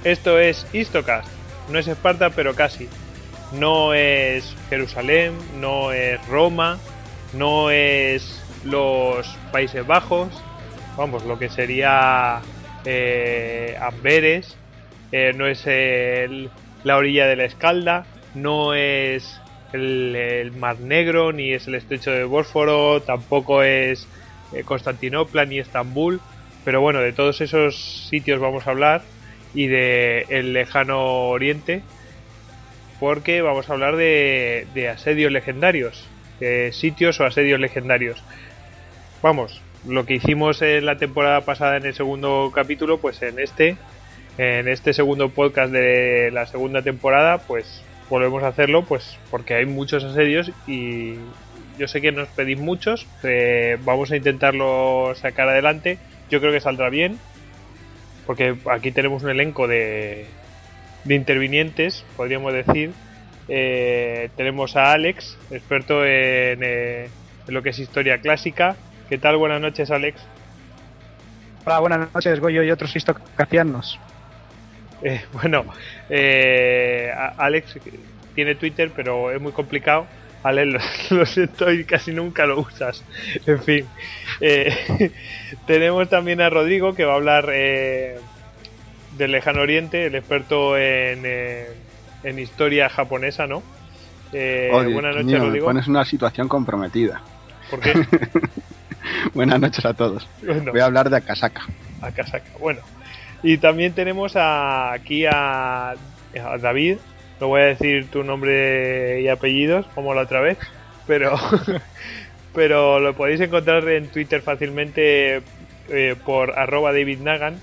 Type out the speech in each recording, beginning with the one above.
Esto es Histocast. No es Esparta, pero casi. No es Jerusalén, no es Roma, no es los Países Bajos, vamos, lo que sería Amberes, no es la orilla de la Escalda, no es el Mar Negro, ni es el Estrecho de Bósforo, tampoco es Constantinopla ni Estambul, pero bueno, de todos esos sitios vamos a hablar y de el lejano oriente, porque vamos a hablar de asedios legendarios, de sitios o asedios legendarios. Vamos, lo que hicimos en la temporada pasada en el segundo capítulo, pues en este segundo podcast de la segunda temporada, pues volvemos a hacerlo, pues porque hay muchos asedios y yo sé que nos pedís muchos. Vamos a intentarlo sacar adelante. Yo creo que saldrá bien, porque aquí tenemos un elenco de intervinientes, podríamos decir. Tenemos a Alex, experto en lo que es historia clásica. ¿Qué tal? Buenas noches, Alex. Hola, buenas noches, Goyo y otros histocacianos. Alex tiene Twitter, pero es muy complicado. Alex, lo siento y casi nunca lo usas. En fin. Tenemos también a Rodrigo, que va a hablar del lejano oriente, el experto en historia japonesa, ¿no? Buenas noches, mío, Rodrigo. Me pones una situación comprometida. ¿Por qué? Buenas noches a todos. Bueno, voy a hablar de Akasaka. Bueno. Y también tenemos aquí a David. No voy a decir tu nombre y apellidos como la otra vez, pero lo podéis encontrar en Twitter fácilmente por @DavidNagan.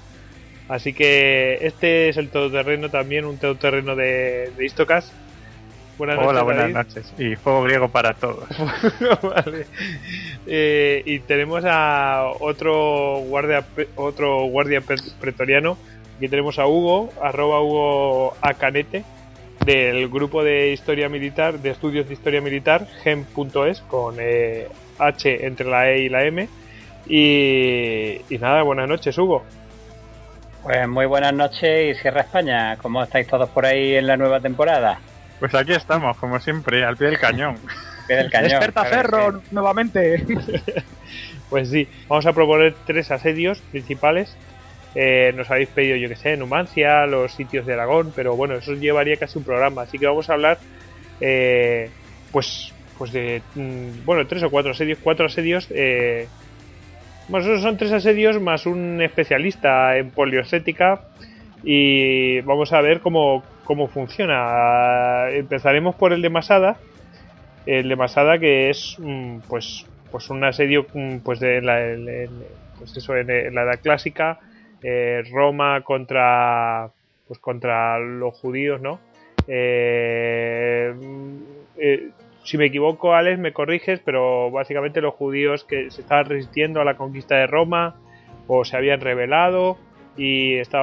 Así que este es el todoterreno también, un todoterreno de Histocast. Buenas noches, buenas David. noches. Y fuego griego para todos. Vale. Y tenemos a otro guardia pretoriano. Aquí tenemos a Hugo, @HugoAcanete, del grupo de historia militar, de estudios de historia militar, gem.es, con H entre la E y la M. Y nada, buenas noches, Hugo. Pues muy buenas noches y Sierra España. ¿Cómo estáis todos por ahí en la nueva temporada? Pues aquí estamos, como siempre, al pie del cañón. Pie del cañón. Despertaferro, sí. nuevamente. Pues sí, vamos a proponer 3 asedios principales. Nos habéis pedido, yo que sé, Numancia, los sitios de Aragón, pero bueno, eso llevaría casi un programa, así que vamos a hablar pues de 3 o 4 asedios, 4 asedios. Bueno, esos son 3 asedios más un especialista en poliostética, y vamos a ver cómo funciona. Empezaremos por el de Masada. El de Masada, que es pues un asedio pues en la Edad Clásica, Roma contra los judíos, ¿no? Si me equivoco, Alex, me corriges, pero básicamente los judíos que se estaban resistiendo a la conquista de Roma o se habían rebelado y se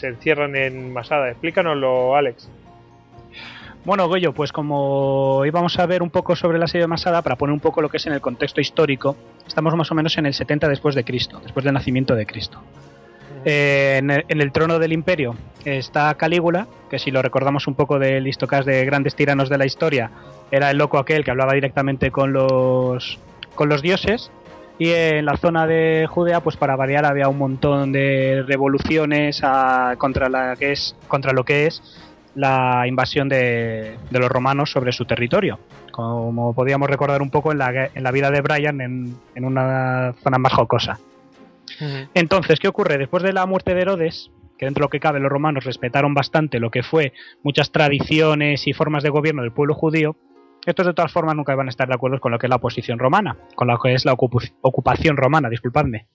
encierran en Masada. Explícanoslo, Alex. Bueno, Goyo, pues como íbamos a ver un poco sobre el asedio de Masada, para poner un poco lo que es en el contexto histórico, estamos más o menos en el 70 después de Cristo, después del nacimiento de Cristo. En el trono del imperio está Calígula, que si lo recordamos un poco del Histocast de grandes tiranos de la historia, era el loco aquel que hablaba directamente con los dioses. Y en la zona de Judea, pues para variar, había un montón de revoluciones contra lo que es la invasión de los romanos sobre su territorio, como podíamos recordar un poco en la vida de Brian en una zona más jocosa. Entonces, ¿qué ocurre? Después de la muerte de Herodes, que dentro de lo que cabe los romanos respetaron bastante lo que fue muchas tradiciones y formas de gobierno del pueblo judío, estos de todas formas nunca iban a estar de acuerdo con lo que es la oposición romana, con lo que es la ocupación romana, disculpadme.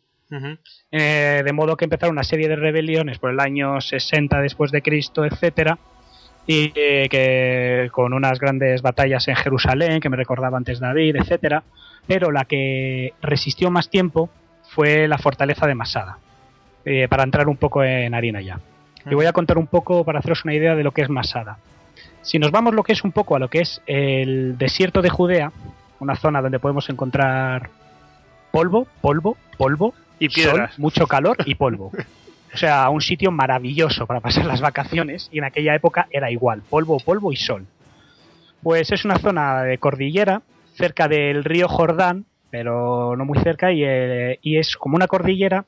De modo que empezaron una serie de rebeliones por el año 60 después de Cristo, etcétera, y que con unas grandes batallas en Jerusalén, que me recordaba antes David, etcétera, pero la que resistió más tiempo fue la fortaleza de Masada, para entrar un poco en harina ya. Y voy a contar un poco para haceros una idea de lo que es Masada. Si nos vamos lo que es un poco a lo que es el desierto de Judea, una zona donde podemos encontrar polvo y piedras, sol, mucho calor y polvo. O sea, un sitio maravilloso para pasar las vacaciones, y en aquella época era igual, polvo, polvo y sol. Pues es una zona de cordillera, cerca del río Jordán, pero no muy cerca, y es como una cordillera.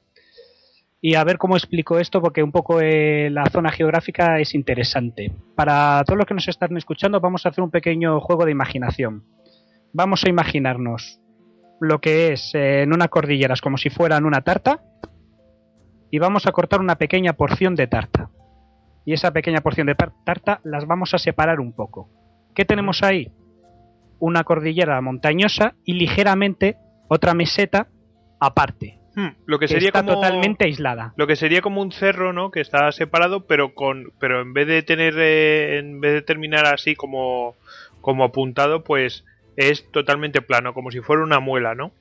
Y a ver cómo explico esto, porque un poco la zona geográfica es interesante. Para todos los que nos están escuchando, vamos a hacer un pequeño juego de imaginación. Vamos a imaginarnos lo que es en una cordillera, es como si fueran una tarta, y vamos a cortar una pequeña porción de tarta. Y esa pequeña porción de tarta las vamos a separar un poco. ¿Qué tenemos ahí? Una cordillera montañosa y ligeramente otra meseta aparte. Lo que sería está como totalmente aislada. Lo que sería como un cerro, ¿no? Que está separado, pero en vez de terminar así como apuntado, pues es totalmente plano, como si fuera una muela, ¿no?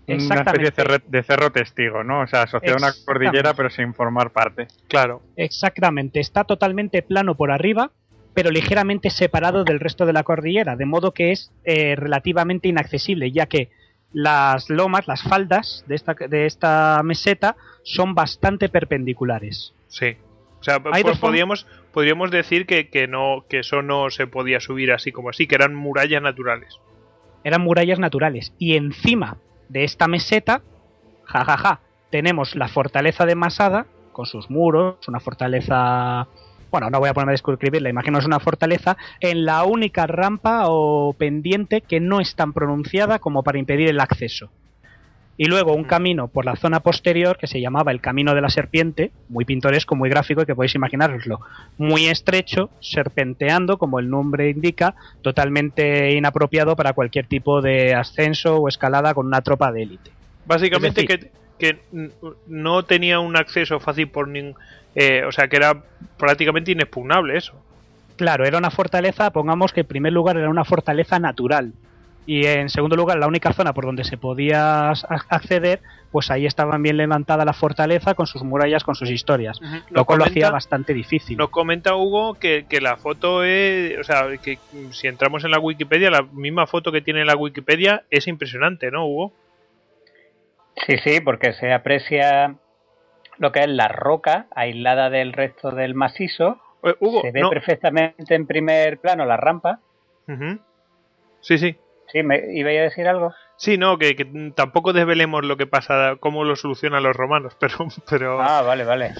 Una especie de cerro testigo, ¿no? O sea, asociado a una cordillera, pero sin formar parte. Claro. Exactamente. Está totalmente plano por arriba, pero ligeramente separado del resto de la cordillera, de modo que es relativamente inaccesible, ya que las lomas, las faldas de esta meseta son bastante perpendiculares. Sí. O sea, podríamos decir que eso no se podía subir así como así, que eran murallas naturales. Eran murallas naturales. Y encima de esta meseta, tenemos la fortaleza de Masada, con sus muros, una fortaleza... Bueno, no voy a ponerme a describirla, imaginaos una fortaleza en la única rampa o pendiente que no es tan pronunciada como para impedir el acceso. Y luego un camino por la zona posterior que se llamaba el Camino de la Serpiente, muy pintoresco, muy gráfico, y que podéis imaginároslo, muy estrecho, serpenteando, como el nombre indica, totalmente inapropiado para cualquier tipo de ascenso o escalada con una tropa de élite. Básicamente es decir, que no tenía un acceso fácil por o sea, que era prácticamente inexpugnable eso. Claro, era una fortaleza, pongamos que en primer lugar era una fortaleza natural. Y en segundo lugar, la única zona por donde se podía acceder, pues ahí estaba bien levantada la fortaleza con sus murallas, con sus historias, lo cual lo hacía bastante difícil. Nos comenta Hugo que la foto es, o sea, que si entramos en la Wikipedia, la misma foto que tiene la Wikipedia es impresionante, ¿no, Hugo? Sí, porque se aprecia lo que es la roca aislada del resto del macizo. Hugo, se ve perfectamente en primer plano la rampa. Sí. Sí, ¿iba a decir algo? Sí, no, que tampoco desvelemos lo que pasa, cómo lo solucionan los romanos, pero... Ah, vale.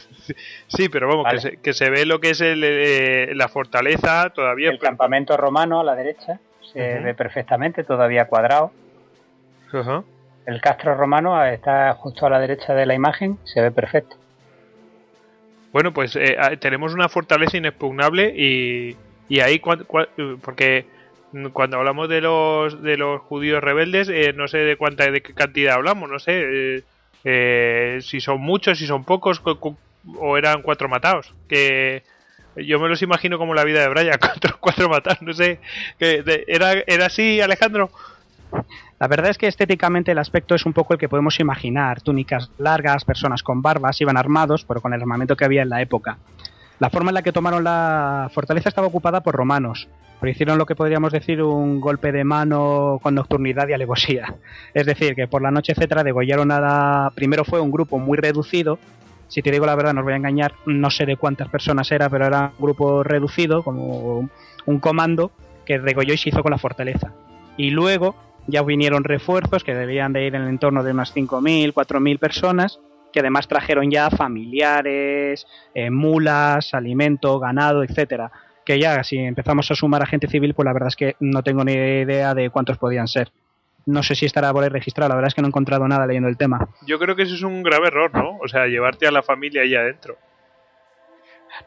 Sí, pero vamos, vale. que se ve lo que es la fortaleza todavía. El campamento romano a la derecha se ve perfectamente, todavía cuadrado. El castro romano está justo a la derecha de la imagen, se ve perfecto. Bueno, pues tenemos una fortaleza inexpugnable y ahí, porque cuando hablamos de los judíos rebeldes, no sé de qué cantidad hablamos, no sé si son muchos, si son pocos, o eran 4 matados, que yo me los imagino como la vida de Brian, 4 matados, no sé, ¿era así, Alejandro? La verdad es que estéticamente el aspecto es un poco el que podemos imaginar. Túnicas largas, personas con barbas, iban armados, pero con el armamento que había en la época. La forma en la que tomaron la fortaleza estaba ocupada por romanos, pero hicieron lo que podríamos decir un golpe de mano con nocturnidad y alevosía. Es decir, que por la noche, etcétera, degollaron primero fue un grupo muy reducido. Si te digo la verdad, no os voy a engañar, no sé de cuántas personas era, pero era un grupo reducido, como un comando que degolló y se hizo con la fortaleza. Y luego ya vinieron refuerzos que debían de ir en el entorno de unas 5.000, 4.000 personas, que además trajeron ya familiares, mulas, alimento, ganado, etcétera. Que ya si empezamos a sumar a gente civil, pues la verdad es que no tengo ni idea de cuántos podían ser. No sé si estará por ahí registrado, la verdad es que no he encontrado nada leyendo el tema. Yo creo que eso es un grave error, ¿no? O sea, llevarte a la familia ahí adentro.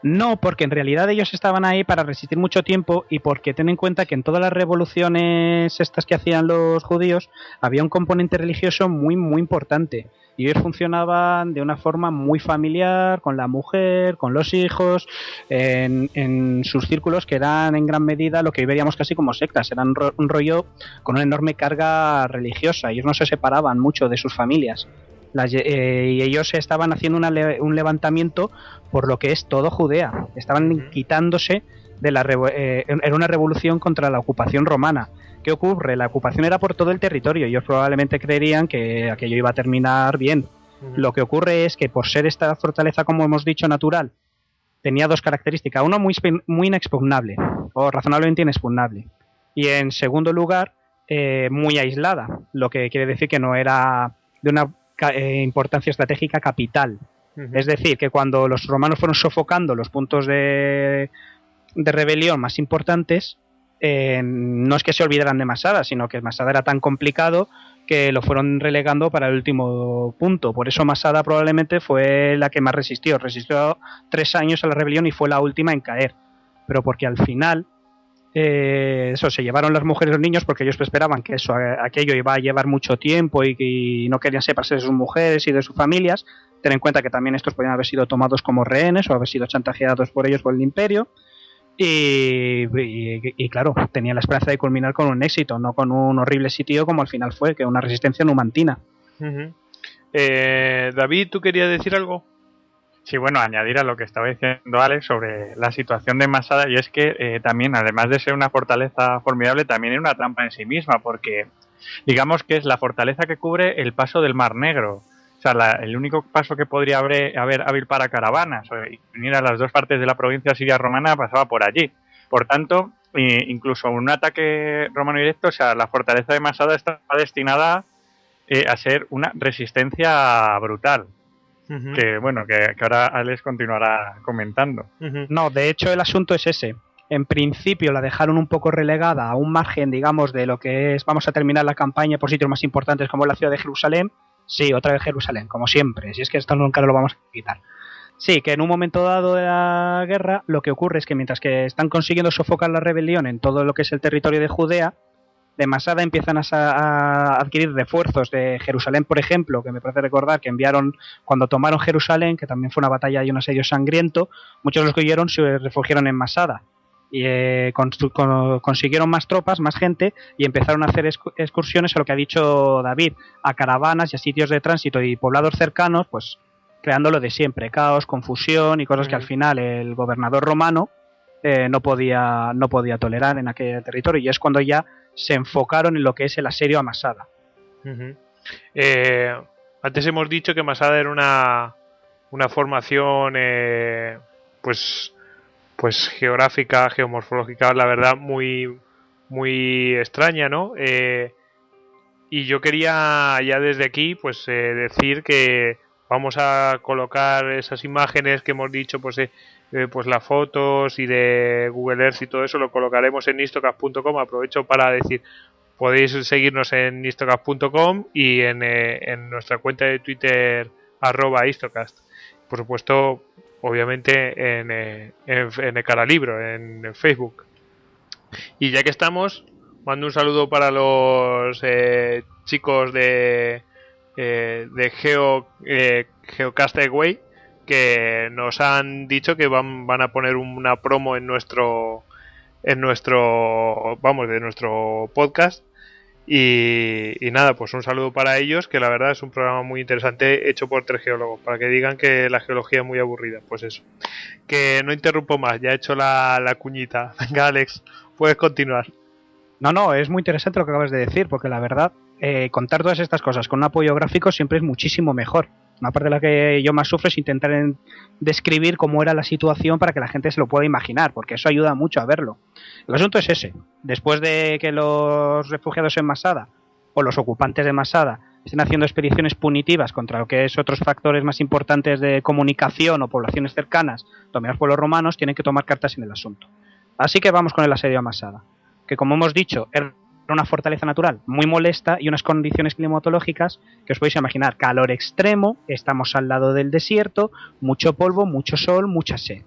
No, porque en realidad ellos estaban ahí para resistir mucho tiempo y porque ten en cuenta que en todas las revoluciones estas que hacían los judíos había un componente religioso muy, muy importante. Y ellos funcionaban de una forma muy familiar, con la mujer, con los hijos, en sus círculos que eran en gran medida lo que veríamos casi como sectas. Eran un rollo con una enorme carga religiosa. Ellos no se separaban mucho de sus familias. Y ellos estaban haciendo un levantamiento por lo que es todo Judea. Estaban quitándose era una revolución contra la ocupación romana. ¿Qué ocurre? La ocupación era por todo el territorio. Ellos probablemente creerían que aquello iba a terminar bien. Lo que ocurre es que por ser esta fortaleza, como hemos dicho, natural, tenía dos características. Una, muy inexpugnable, o razonablemente inexpugnable. Y en segundo lugar, muy aislada, lo que quiere decir que no era de una importancia estratégica capital. Es decir, que cuando los romanos fueron sofocando los puntos de rebelión más importantes, no es que se olvidaran de Masada, sino que Masada era tan complicado que lo fueron relegando para el último punto. Por eso Masada probablemente fue la que más resistió. Resistió 3 años a la rebelión y fue la última en caer. Pero porque al final se llevaron las mujeres y los niños porque ellos esperaban que aquello iba a llevar mucho tiempo y no querían separarse de sus mujeres y de sus familias. Ten en cuenta que también estos podían haber sido tomados como rehenes o haber sido chantajeados por ellos por el imperio. Y claro, tenía la esperanza de culminar con un éxito, no con un horrible sitio como al final fue, que una resistencia numantina. David, ¿tú querías decir algo? Sí, bueno, añadir a lo que estaba diciendo Alex sobre la situación de Masada, y es que también, además de ser una fortaleza formidable, también era una trampa en sí misma, porque digamos que es la fortaleza que cubre el paso del Mar Negro. O sea, el único paso que podría haber hábil para caravanas y venir a las dos partes de la provincia siria romana pasaba por allí. Por tanto, incluso un ataque romano directo, o sea, la fortaleza de Masada está destinada a ser una resistencia brutal. Que bueno, que ahora Alex continuará comentando. No, de hecho el asunto es ese. En principio la dejaron un poco relegada a un margen, digamos, de lo que es, vamos a terminar la campaña por sitios más importantes como la ciudad de Jerusalén. Sí, otra vez Jerusalén, como siempre, si es que esto nunca lo vamos a quitar. Sí, que en un momento dado de la guerra lo que ocurre es que mientras que están consiguiendo sofocar la rebelión en todo lo que es el territorio de Judea, de Masada empiezan a adquirir refuerzos de Jerusalén, por ejemplo, que me parece recordar que enviaron cuando tomaron Jerusalén, que también fue una batalla y un asedio sangriento, muchos de los que huyeron se refugiaron en Masada y consiguieron más tropas, más gente y empezaron a hacer excursiones a lo que ha dicho David, a caravanas y a sitios de tránsito y poblados cercanos, pues creando lo de siempre, caos, confusión y cosas que al final el gobernador romano no podía tolerar en aquel territorio, y es cuando ya se enfocaron en lo que es el asedio a Masada. Antes hemos dicho que Masada era una formación pues geográfica, geomorfológica, la verdad, muy, muy extraña, ¿no? Y yo quería ya desde aquí pues decir que vamos a colocar esas imágenes que hemos dicho, pues las fotos y de Google Earth y todo eso lo colocaremos en istocast.com. Aprovecho para decir, podéis seguirnos en istocast.com y en nuestra cuenta de Twitter @istocast. Por supuesto, obviamente en el Caralibro, en Facebook. Y ya que estamos, mando un saludo para los chicos de Geocastaway, que nos han dicho que van a poner una promo de nuestro podcast. Y nada, pues un saludo para ellos, que la verdad es un programa muy interesante hecho por 3 geólogos, para que digan que la geología es muy aburrida. Pues eso, que no interrumpo más, ya he hecho la cuñita. Venga, Alex, puedes continuar. No, es muy interesante lo que acabas de decir, porque la verdad, contar todas estas cosas con un apoyo gráfico siempre es muchísimo mejor. Una parte de la que yo más sufro es intentar describir cómo era la situación para que la gente se lo pueda imaginar, porque eso ayuda mucho a verlo. El asunto es ese. Después de que los refugiados en Masada o los ocupantes de Masada estén haciendo expediciones punitivas contra lo que es otros factores más importantes de comunicación o poblaciones cercanas dominadas por los romanos, tienen que tomar cartas en el asunto. Así que vamos con el asedio a Masada, que como hemos dicho, era una fortaleza natural muy molesta y unas condiciones climatológicas que os podéis imaginar: calor extremo, estamos al lado del desierto, mucho polvo, mucho sol, mucha sed.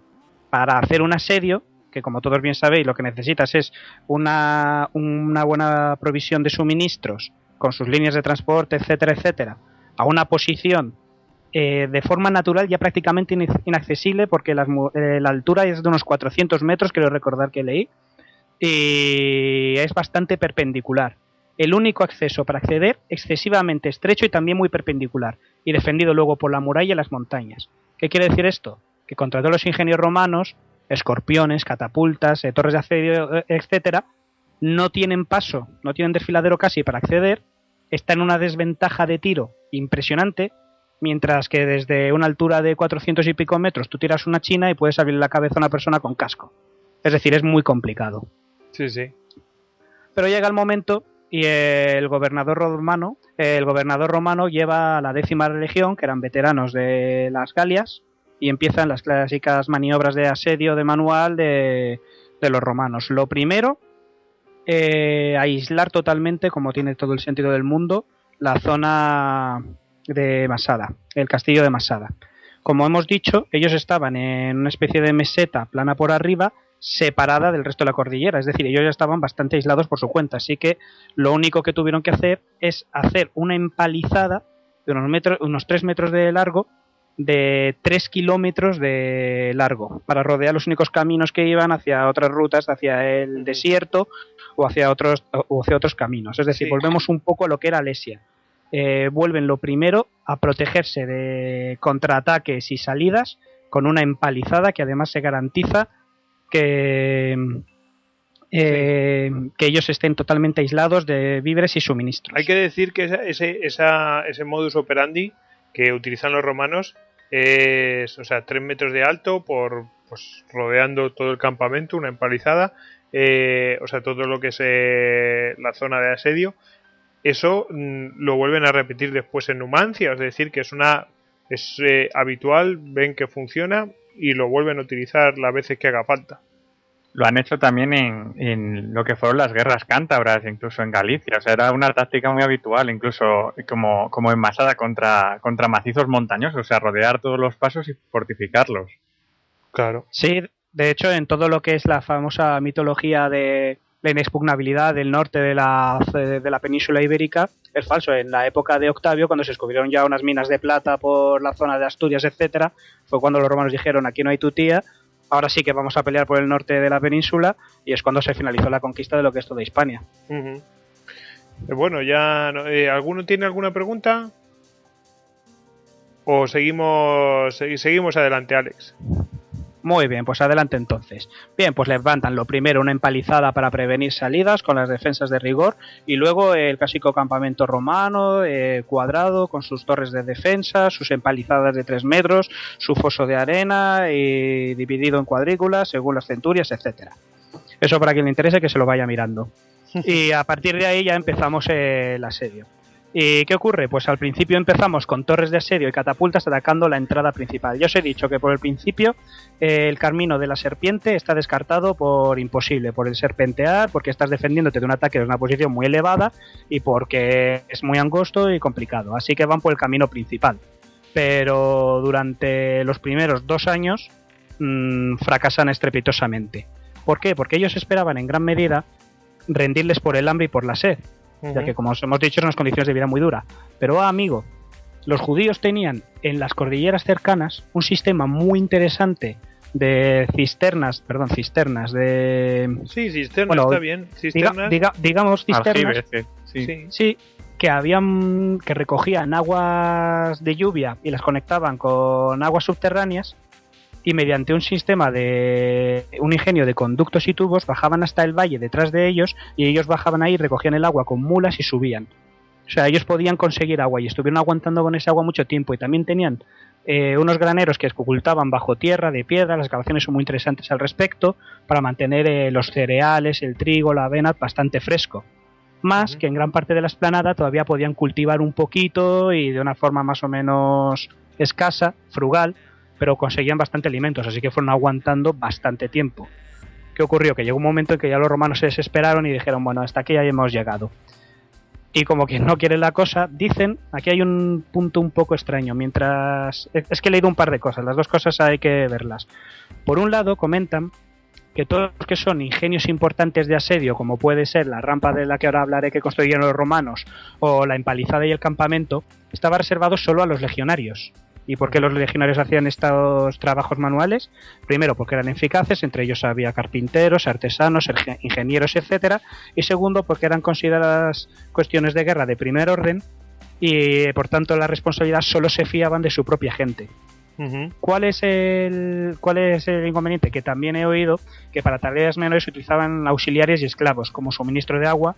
Para hacer un asedio, que como todos bien sabéis lo que necesitas es una buena provisión de suministros con sus líneas de transporte, etcétera, etcétera, a una posición de forma natural ya prácticamente inaccesible, porque la altura es de unos 400 metros, creo recordar que leí, y es bastante perpendicular. El único acceso para acceder excesivamente estrecho y también muy perpendicular, y defendido luego por la muralla y las montañas. ¿Qué quiere decir esto? Que contra todos los ingenios romanos, escorpiones, catapultas, torres de asedio, etcétera, no tienen paso, no tienen desfiladero casi para acceder, está en una desventaja de tiro impresionante, mientras que desde una altura de 400 y pico metros tú tiras una china y puedes abrir la cabeza a una persona con casco. Es decir, es muy complicado. Sí, sí. Pero llega el momento y el gobernador romano lleva a la 10ª legión, que eran veteranos de las Galias, y empiezan las clásicas maniobras de asedio de manual de los romanos. Lo primero, aislar totalmente, como tiene todo el sentido del mundo, la zona de Masada, el castillo de Masada. Como hemos dicho, ellos estaban en una especie de meseta plana por arriba, separada del resto de la cordillera, es decir, ellos ya estaban bastante aislados por su cuenta, así que lo único que tuvieron que hacer es hacer una empalizada de unos 3 metros de largo, de 3 kilómetros de largo, para rodear los únicos caminos que iban hacia otras rutas, hacia el desierto o hacia otros caminos. Es decir, volvemos un poco a lo que era Alesia. Vuelven lo primero a protegerse de contraataques y salidas con una empalizada que además se garantiza que ellos estén totalmente aislados de víveres y suministros. Hay que decir que ese modus operandi que utilizan los romanos es, 3 metros de alto pues rodeando todo el campamento, una empalizada, todo lo que es la zona de asedio. Eso lo vuelven a repetir después en Numancia, es decir, que es habitual, ven que funciona y lo vuelven a utilizar las veces que haga falta. Lo han hecho también en lo que fueron las guerras cántabras, incluso en Galicia. O sea, era una táctica muy habitual, incluso como enmasada contra macizos montañosos. O sea, rodear todos los pasos y fortificarlos. Claro. Sí, de hecho, en todo lo que es la famosa mitología de la inexpugnabilidad del norte de la península ibérica, es falso. En la época de Octavio, cuando se descubrieron ya unas minas de plata por la zona de Asturias, etcétera, fue cuando los romanos dijeron: aquí no hay tu tía, ahora sí que vamos a pelear por el norte de la península, y es cuando se finalizó la conquista de lo que es toda Hispania. Uh-huh. Bueno, ya ¿alguno tiene alguna pregunta? ¿O seguimos adelante, Alex? Muy bien, pues adelante entonces. Bien, pues levantan lo primero una empalizada para prevenir salidas con las defensas de rigor, y luego el clásico campamento romano cuadrado con sus torres de defensa, sus empalizadas de 3 metros, su foso de arena y dividido en cuadrículas según las centurias, etcétera. Eso para quien le interese que se lo vaya mirando. Y a partir de ahí ya empezamos el asedio. ¿Y qué ocurre? Pues al principio empezamos con torres de asedio y catapultas atacando la entrada principal. Ya os he dicho que por el principio el camino de la serpiente está descartado por imposible, por el serpentear, porque estás defendiéndote de un ataque de una posición muy elevada y porque es muy angosto y complicado. Así que van por el camino principal. Pero durante los primeros 2 años fracasan estrepitosamente. ¿Por qué? Porque ellos esperaban en gran medida rendirles por el hambre y por la sed. Ya que, como os hemos dicho, son unas condiciones de vida muy duras. Pero, amigo, los judíos tenían en las cordilleras cercanas un sistema muy interesante de cisternas, de... Sí, cisternas, bueno, está bien. Cisternas. Digamos cisternas. Aljibes, sí, que recogían aguas de lluvia y las conectaban con aguas subterráneas, y mediante un sistema de un ingenio de conductos y tubos bajaban hasta el valle detrás de ellos, y ellos bajaban ahí, recogían el agua con mulas y subían. O sea, ellos podían conseguir agua y estuvieron aguantando con ese agua mucho tiempo, y también tenían unos graneros que ocultaban bajo tierra de piedra. Las excavaciones son muy interesantes al respecto, para mantener los cereales, el trigo, la avena bastante fresco. Más que en gran parte de la explanada todavía podían cultivar un poquito y de una forma más o menos escasa, frugal, pero conseguían bastante alimentos, así que fueron aguantando bastante tiempo. ¿Qué ocurrió? Que llegó un momento en que ya los romanos se desesperaron y dijeron: bueno, hasta aquí ya hemos llegado. Y como quien no quiere la cosa, dicen, aquí hay un punto un poco extraño, es que he leído un par de cosas, las dos cosas hay que verlas. Por un lado, comentan que todos los que son ingenios importantes de asedio, como puede ser la rampa de la que ahora hablaré que construyeron los romanos, o la empalizada y el campamento, estaba reservado solo a los legionarios. ¿Y por qué los legionarios hacían estos trabajos manuales? Primero, porque eran eficaces, entre ellos había carpinteros, artesanos, ingenieros, etcétera. Y segundo, porque eran consideradas cuestiones de guerra de primer orden y por tanto la responsabilidad solo se fiaban de su propia gente. Uh-huh. ¿Cuál es el inconveniente? Que también he oído que para tareas menores se utilizaban auxiliares y esclavos como suministro de agua.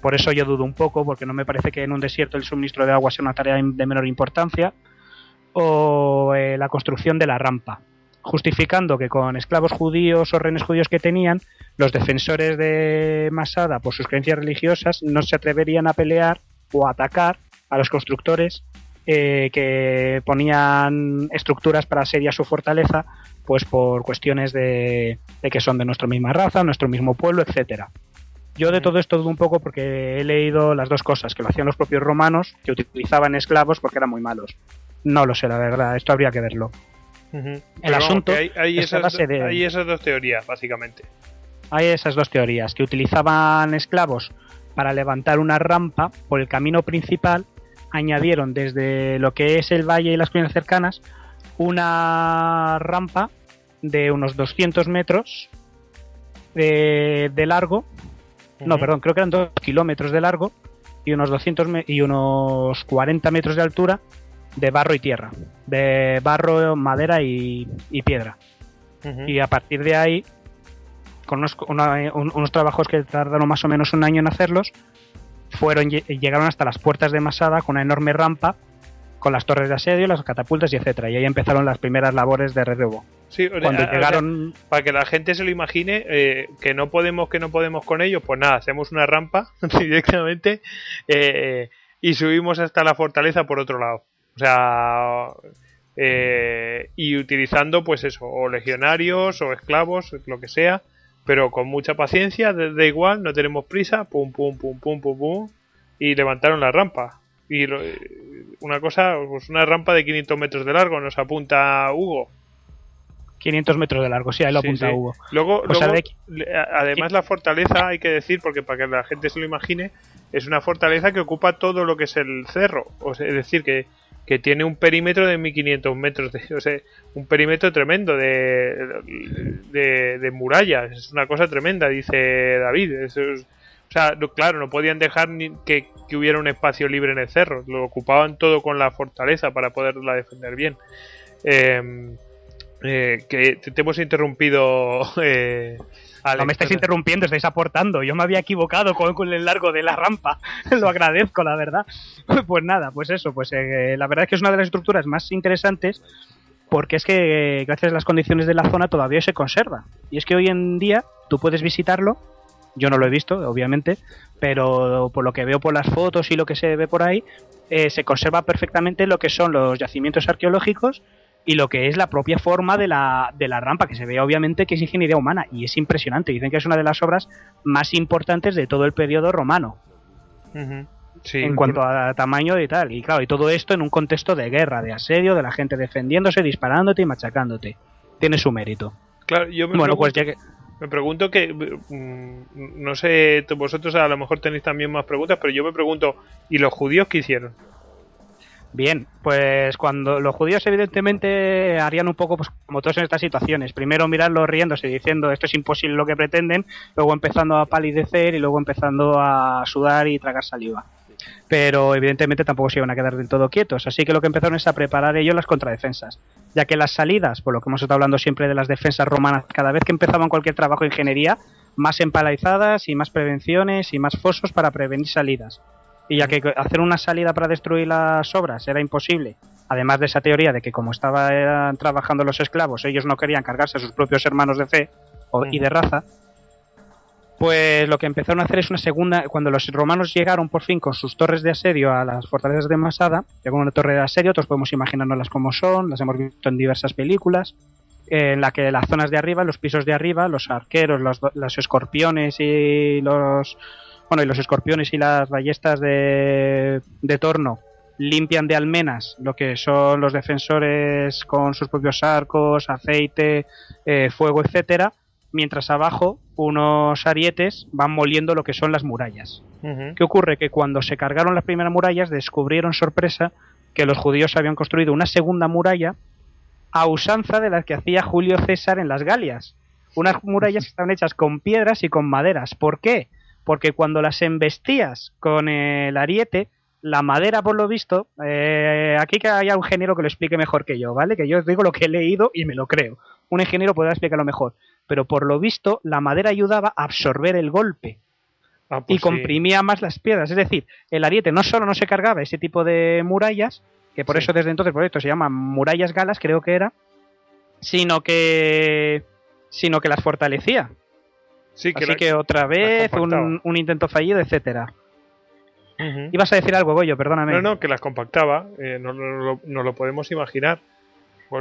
Por eso yo dudo un poco, porque no me parece que en un desierto el suministro de agua sea una tarea de menor importancia. o la construcción de la rampa, justificando que con esclavos judíos o rehenes judíos que tenían, los defensores de Masada, por sus creencias religiosas, no se atreverían a pelear o a atacar a los constructores que ponían estructuras para asediar su fortaleza, pues por cuestiones de que son de nuestra misma raza, nuestro mismo pueblo, etcétera. Yo de todo esto dudo un poco porque he leído las dos cosas, que lo hacían los propios romanos, que utilizaban esclavos porque eran muy malos. No lo sé, la verdad, esto habría que verlo. El asunto hay esas dos teorías, básicamente. Hay esas dos teorías, que utilizaban esclavos para levantar una rampa por el camino principal, añadieron desde lo que es el valle y las colinas cercanas una rampa de unos 200 metros de largo. No, perdón, creo que eran 2 kilómetros de largo y unos 40 metros de altura, de barro y tierra, de barro, madera y piedra. Y a partir de ahí, con unos trabajos que tardaron más o menos un año en hacerlos, llegaron hasta las puertas de Masada con una enorme rampa, con las torres de asedio, las catapultas y etcétera. Y ahí empezaron las primeras labores de relevo. Sí, cuando llegaron, para que la gente se lo imagine, que no podemos con ellos, pues nada, hacemos una rampa directamente y subimos hasta la fortaleza por otro lado. O sea, y utilizando pues eso, o legionarios o esclavos, lo que sea, pero con mucha paciencia, da igual, no tenemos prisa, pum, pum, pum, pum, pum, pum, y levantaron la rampa. Y una cosa, pues una rampa de 500 metros de largo, nos apunta Hugo. 500 metros de largo, sí, ahí lo apunta Hugo. Luego, además la fortaleza, hay que decir, porque para que la gente se lo imagine, es una fortaleza que ocupa todo lo que es el cerro. O sea, es decir, que tiene un perímetro de 1500 metros, o sea, un perímetro tremendo de murallas. Es una cosa tremenda, dice David. O sea, claro, no podían dejar ni que hubiera un espacio libre en el cerro. Lo ocupaban todo con la fortaleza para poderla defender bien. Que te hemos interrumpido, Alex. No me estáis interrumpiendo, estáis aportando. Yo me había equivocado con el largo de la rampa. Lo agradezco, la verdad. Pues nada, pues eso. Pues la verdad es que es una de las estructuras más interesantes, porque es que gracias a las condiciones de la zona todavía se conserva. Y es que hoy en día tú puedes visitarlo. Yo no lo he visto, obviamente, pero por lo que veo por las fotos y lo que se ve por ahí, se conserva perfectamente lo que son los yacimientos arqueológicos y lo que es la propia forma de la rampa, que se ve obviamente que es ingeniería humana y es impresionante. Dicen que es una de las obras más importantes de todo el periodo romano. Sí, en cuanto a tamaño y tal. Y claro, y todo esto en un contexto de guerra, de asedio, de la gente defendiéndose, disparándote y machacándote. Tiene su mérito. Claro, yo me pregunto que, no sé, vosotros a lo mejor tenéis también más preguntas, pero yo me pregunto, ¿y los judíos qué hicieron? Bien, pues cuando los judíos evidentemente harían un poco pues, como todos en estas situaciones, primero mirarlos riéndose diciendo esto es imposible lo que pretenden, luego empezando a palidecer y luego empezando a sudar y tragar saliva. Pero evidentemente tampoco se iban a quedar del todo quietos, así que lo que empezaron es a preparar ellos las contradefensas, ya que las salidas, por lo que hemos estado hablando siempre de las defensas romanas, cada vez que empezaban cualquier trabajo de ingeniería, más empalizadas y más prevenciones y más fosos para prevenir salidas. Y ya que hacer una salida para destruir las obras era imposible, además de esa teoría de que como estaban trabajando los esclavos, ellos no querían cargarse a sus propios hermanos de fe y de raza, pues lo que empezaron a hacer es una segunda. Cuando los romanos llegaron por fin con sus torres de asedio a las fortalezas de Masada, llegó una torre de asedio, todos podemos imaginárnoslas como son, las hemos visto en diversas películas, en la que las zonas de arriba, los pisos de arriba, los arqueros, los escorpiones y los escorpiones y las ballestas de torno limpian de almenas lo que son los defensores con sus propios arcos, aceite, fuego, etcétera, mientras abajo unos arietes van moliendo lo que son las murallas. ¿Qué ocurre? Que cuando se cargaron las primeras murallas descubrieron, sorpresa, que los judíos habían construido una segunda muralla a usanza de las que hacía Julio César en las Galias. Unas murallas que estaban hechas con piedras y con maderas. ¿Por qué? Porque cuando las embestías con el ariete, la madera, por lo visto, aquí que haya un ingeniero que lo explique mejor que yo, ¿vale? Que yo os digo lo que he leído y me lo creo. Un ingeniero podrá explicarlo mejor. Pero por lo visto, la madera ayudaba a absorber el golpe. y comprimía más las piedras. Es decir, el ariete no solo no se cargaba ese tipo de murallas, que por eso desde entonces el proyecto se llama murallas galas, creo que era, sino que las fortalecía. Sí, que así que otra vez un intento fallido, etcétera. Ibas a decir algo, Goyo, perdóname. No, que las compactaba, no lo podemos imaginar.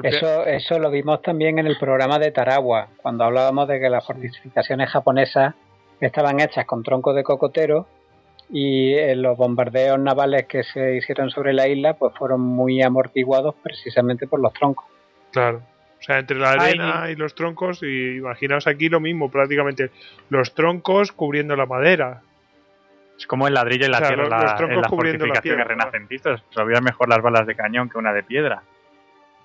Eso lo vimos también en el programa de Tarawa, cuando hablábamos de que las fortificaciones japonesas estaban hechas con troncos de cocotero y los bombardeos navales que se hicieron sobre la isla pues fueron muy amortiguados precisamente por los troncos. Claro, o sea, entre la arena y los troncos, y imaginaos aquí lo mismo, prácticamente los troncos cubriendo la madera. Es como el ladrillo y la tierra, los troncos las cubriendo fortificaciones renacentistas. Sabían mejor las balas de cañón que una de piedra.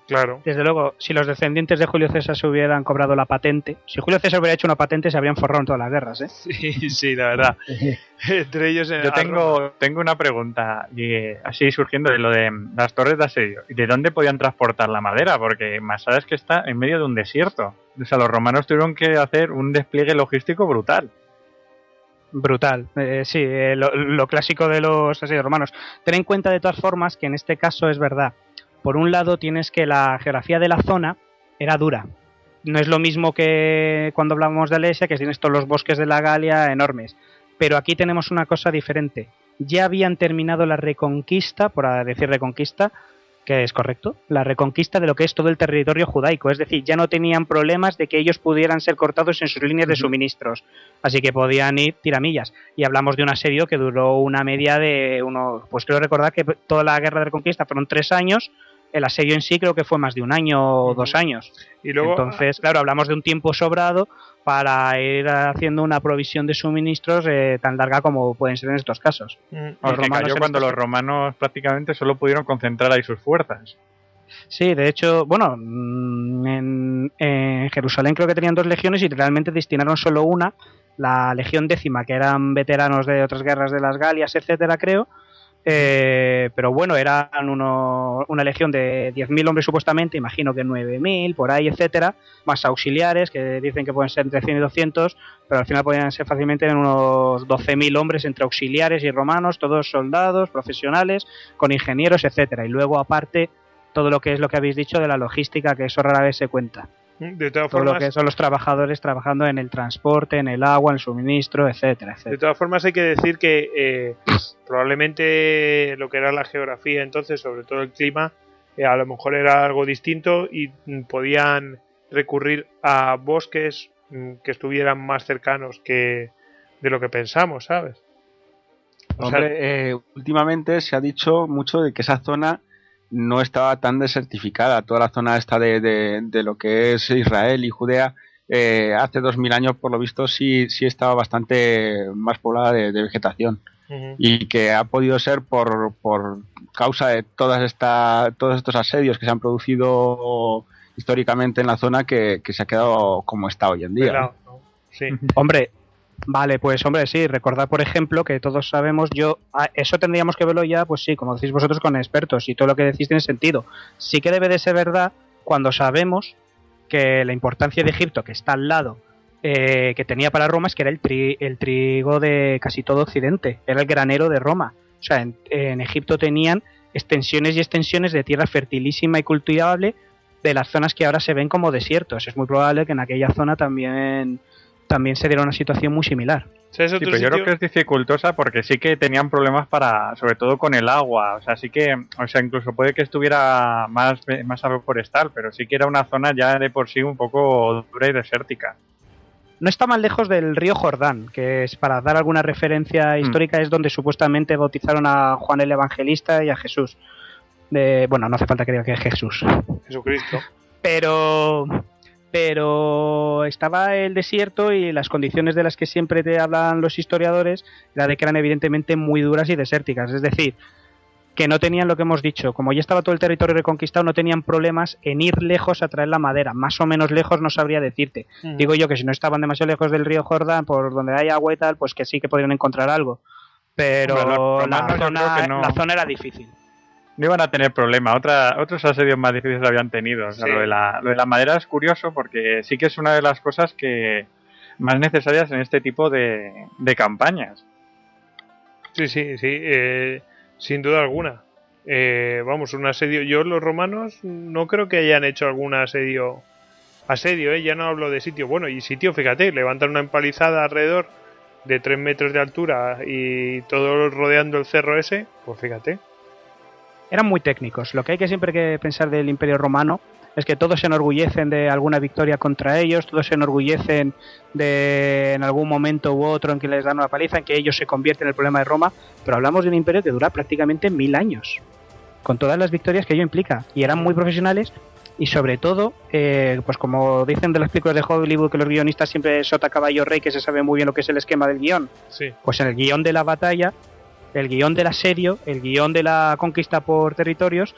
Claro. Desde luego, si los descendientes de Julio César se hubieran cobrado la patente, si Julio César hubiera hecho una patente, se habrían forrado en todas las guerras, ¿eh? Sí, la verdad. Entre ellos yo tengo una pregunta, así surgiendo de lo de las torres de asedio. ¿De dónde podían transportar la madera? Porque Masada es que está en medio de un desierto. O sea, los romanos tuvieron que hacer un despliegue logístico brutal. Brutal, sí, lo clásico de los asedios romanos. Ten en cuenta de todas formas que en este caso es verdad. Por un lado tienes que la geografía de la zona era dura. No es lo mismo que cuando hablábamos de Alesia, que tienes todos los bosques de la Galia enormes. Pero aquí tenemos una cosa diferente. Ya habían terminado la reconquista, por decir reconquista, que es correcto, la reconquista de lo que es todo el territorio judaico. Es decir, ya no tenían problemas de que ellos pudieran ser cortados en sus líneas de suministros. Así que podían ir tiramillas. Y hablamos de un asedio que duró una media de pues creo recordar que toda la guerra de reconquista fueron 3 años. El asedio en sí creo que fue más de 1 año o 2 años. Y luego, entonces, claro, hablamos de un tiempo sobrado para ir haciendo una provisión de suministros tan larga como pueden ser en estos casos. Cayó cuando los romanos prácticamente solo pudieron concentrar ahí sus fuerzas. Sí, de hecho, bueno, en Jerusalén creo que tenían 2 legiones y realmente destinaron solo una, la legión 10ª, que eran veteranos de otras guerras de las Galias, etcétera, creo. Pero bueno, eran una legión de 10.000 hombres supuestamente, imagino que 9.000 por ahí, etcétera, más auxiliares que dicen que pueden ser entre 100 y 200, pero al final podían ser fácilmente unos 12.000 hombres entre auxiliares y romanos, todos soldados, profesionales, con ingenieros, etcétera. Y luego aparte todo lo que es lo que habéis dicho de la logística, que eso rara vez se cuenta. De todas todo formas, lo que son los trabajadores trabajando en el transporte, en el agua, en el suministro, etcétera, etcétera. De todas formas hay que decir que probablemente lo que era la geografía entonces, sobre todo el clima, a lo mejor era algo distinto y podían recurrir a bosques que estuvieran más cercanos que de lo que pensamos, ¿sabes? Hombre, últimamente se ha dicho mucho de que esa zona no estaba tan desertificada. Toda la zona esta de lo que es Israel y Judea, hace 2000 años, por lo visto, sí estaba bastante más poblada de vegetación. Y que ha podido ser por causa de todos estos asedios que se han producido históricamente en la zona que se ha quedado como está hoy en día. Claro, ¿no? Sí. Hombre, vale, pues hombre, sí, recordad por ejemplo que todos sabemos, eso tendríamos que verlo ya, pues sí, como decís vosotros con expertos, y todo lo que decís tiene sentido. Sí que debe de ser verdad cuando sabemos que la importancia de Egipto, que está al lado, que tenía para Roma, es que era el trigo de casi todo Occidente, era el granero de Roma. O sea, en Egipto tenían extensiones y extensiones de tierra fertilísima y cultivable de las zonas que ahora se ven como desiertos. Es muy probable que en aquella zona también se diera una situación muy similar. Sí, pero yo creo que es dificultosa porque sí que tenían problemas sobre todo con el agua. O sea, sí que, incluso puede que estuviera más agroforestal, pero sí que era una zona ya de por sí un poco dura y desértica. No está mal lejos del río Jordán, que es, para dar alguna referencia histórica, es donde supuestamente bautizaron a Juan el Evangelista y a Jesús. Bueno, no hace falta que diga que es Jesús. Jesucristo. Pero estaba el desierto y las condiciones de las que siempre te hablan los historiadores era de que eran evidentemente muy duras y desérticas. Es decir, que no tenían lo que hemos dicho. Como ya estaba todo el territorio reconquistado, no tenían problemas en ir lejos a traer la madera. Más o menos lejos no sabría decirte. Digo yo que si no estaban demasiado lejos del río Jordán, por donde hay agua y tal, pues que sí que podrían encontrar algo. Pero la zona era difícil. No iban a tener problema. Otros asedios más difíciles habían tenido. O sea, sí. Lo de la madera es curioso porque sí que es una de las cosas que más necesarias en este tipo de campañas. Sí, sin duda alguna. Vamos, un asedio. Yo, los romanos, no creo que hayan hecho algún asedio, ya no hablo de sitio. Bueno, y sitio, fíjate, levantan una empalizada alrededor de 3 metros de altura y todo rodeando el cerro ese, pues fíjate. Eran muy técnicos. Lo que hay que siempre que pensar del Imperio Romano es que todos se enorgullecen de alguna victoria contra ellos, todos se enorgullecen de en algún momento u otro en que les dan una paliza, en que ellos se convierten en el problema de Roma, pero hablamos de un imperio que dura prácticamente 1000 años, con todas las victorias que ello implica, y eran muy profesionales, y sobre todo, pues como dicen de las películas de Hollywood, que los guionistas siempre sota caballo rey, que se sabe muy bien lo que es el esquema del guión, sí. Pues en el guión de la batalla, el guión del asedio, el guión de la conquista por territorios,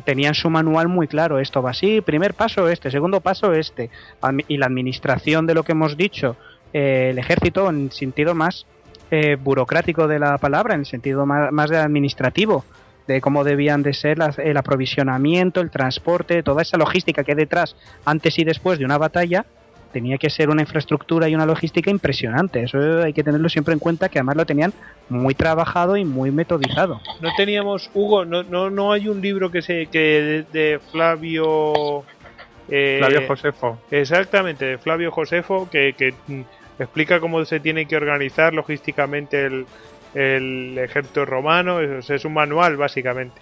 tenían su manual muy claro. Esto va así, primer paso este, segundo paso este, y la administración de lo que hemos dicho, el ejército en sentido más burocrático de la palabra, en el sentido más de administrativo, de cómo debían de ser el aprovisionamiento, el transporte, toda esa logística que hay detrás antes y después de una batalla. Tenía que ser una infraestructura y una logística impresionante. Eso hay que tenerlo siempre en cuenta, que además lo tenían muy trabajado y muy metodizado. No teníamos, Hugo, no hay un libro que de Flavio Flavio Josefo. Exactamente, de Flavio Josefo, que explica cómo se tiene que organizar logísticamente el ejército romano. Es un manual, básicamente.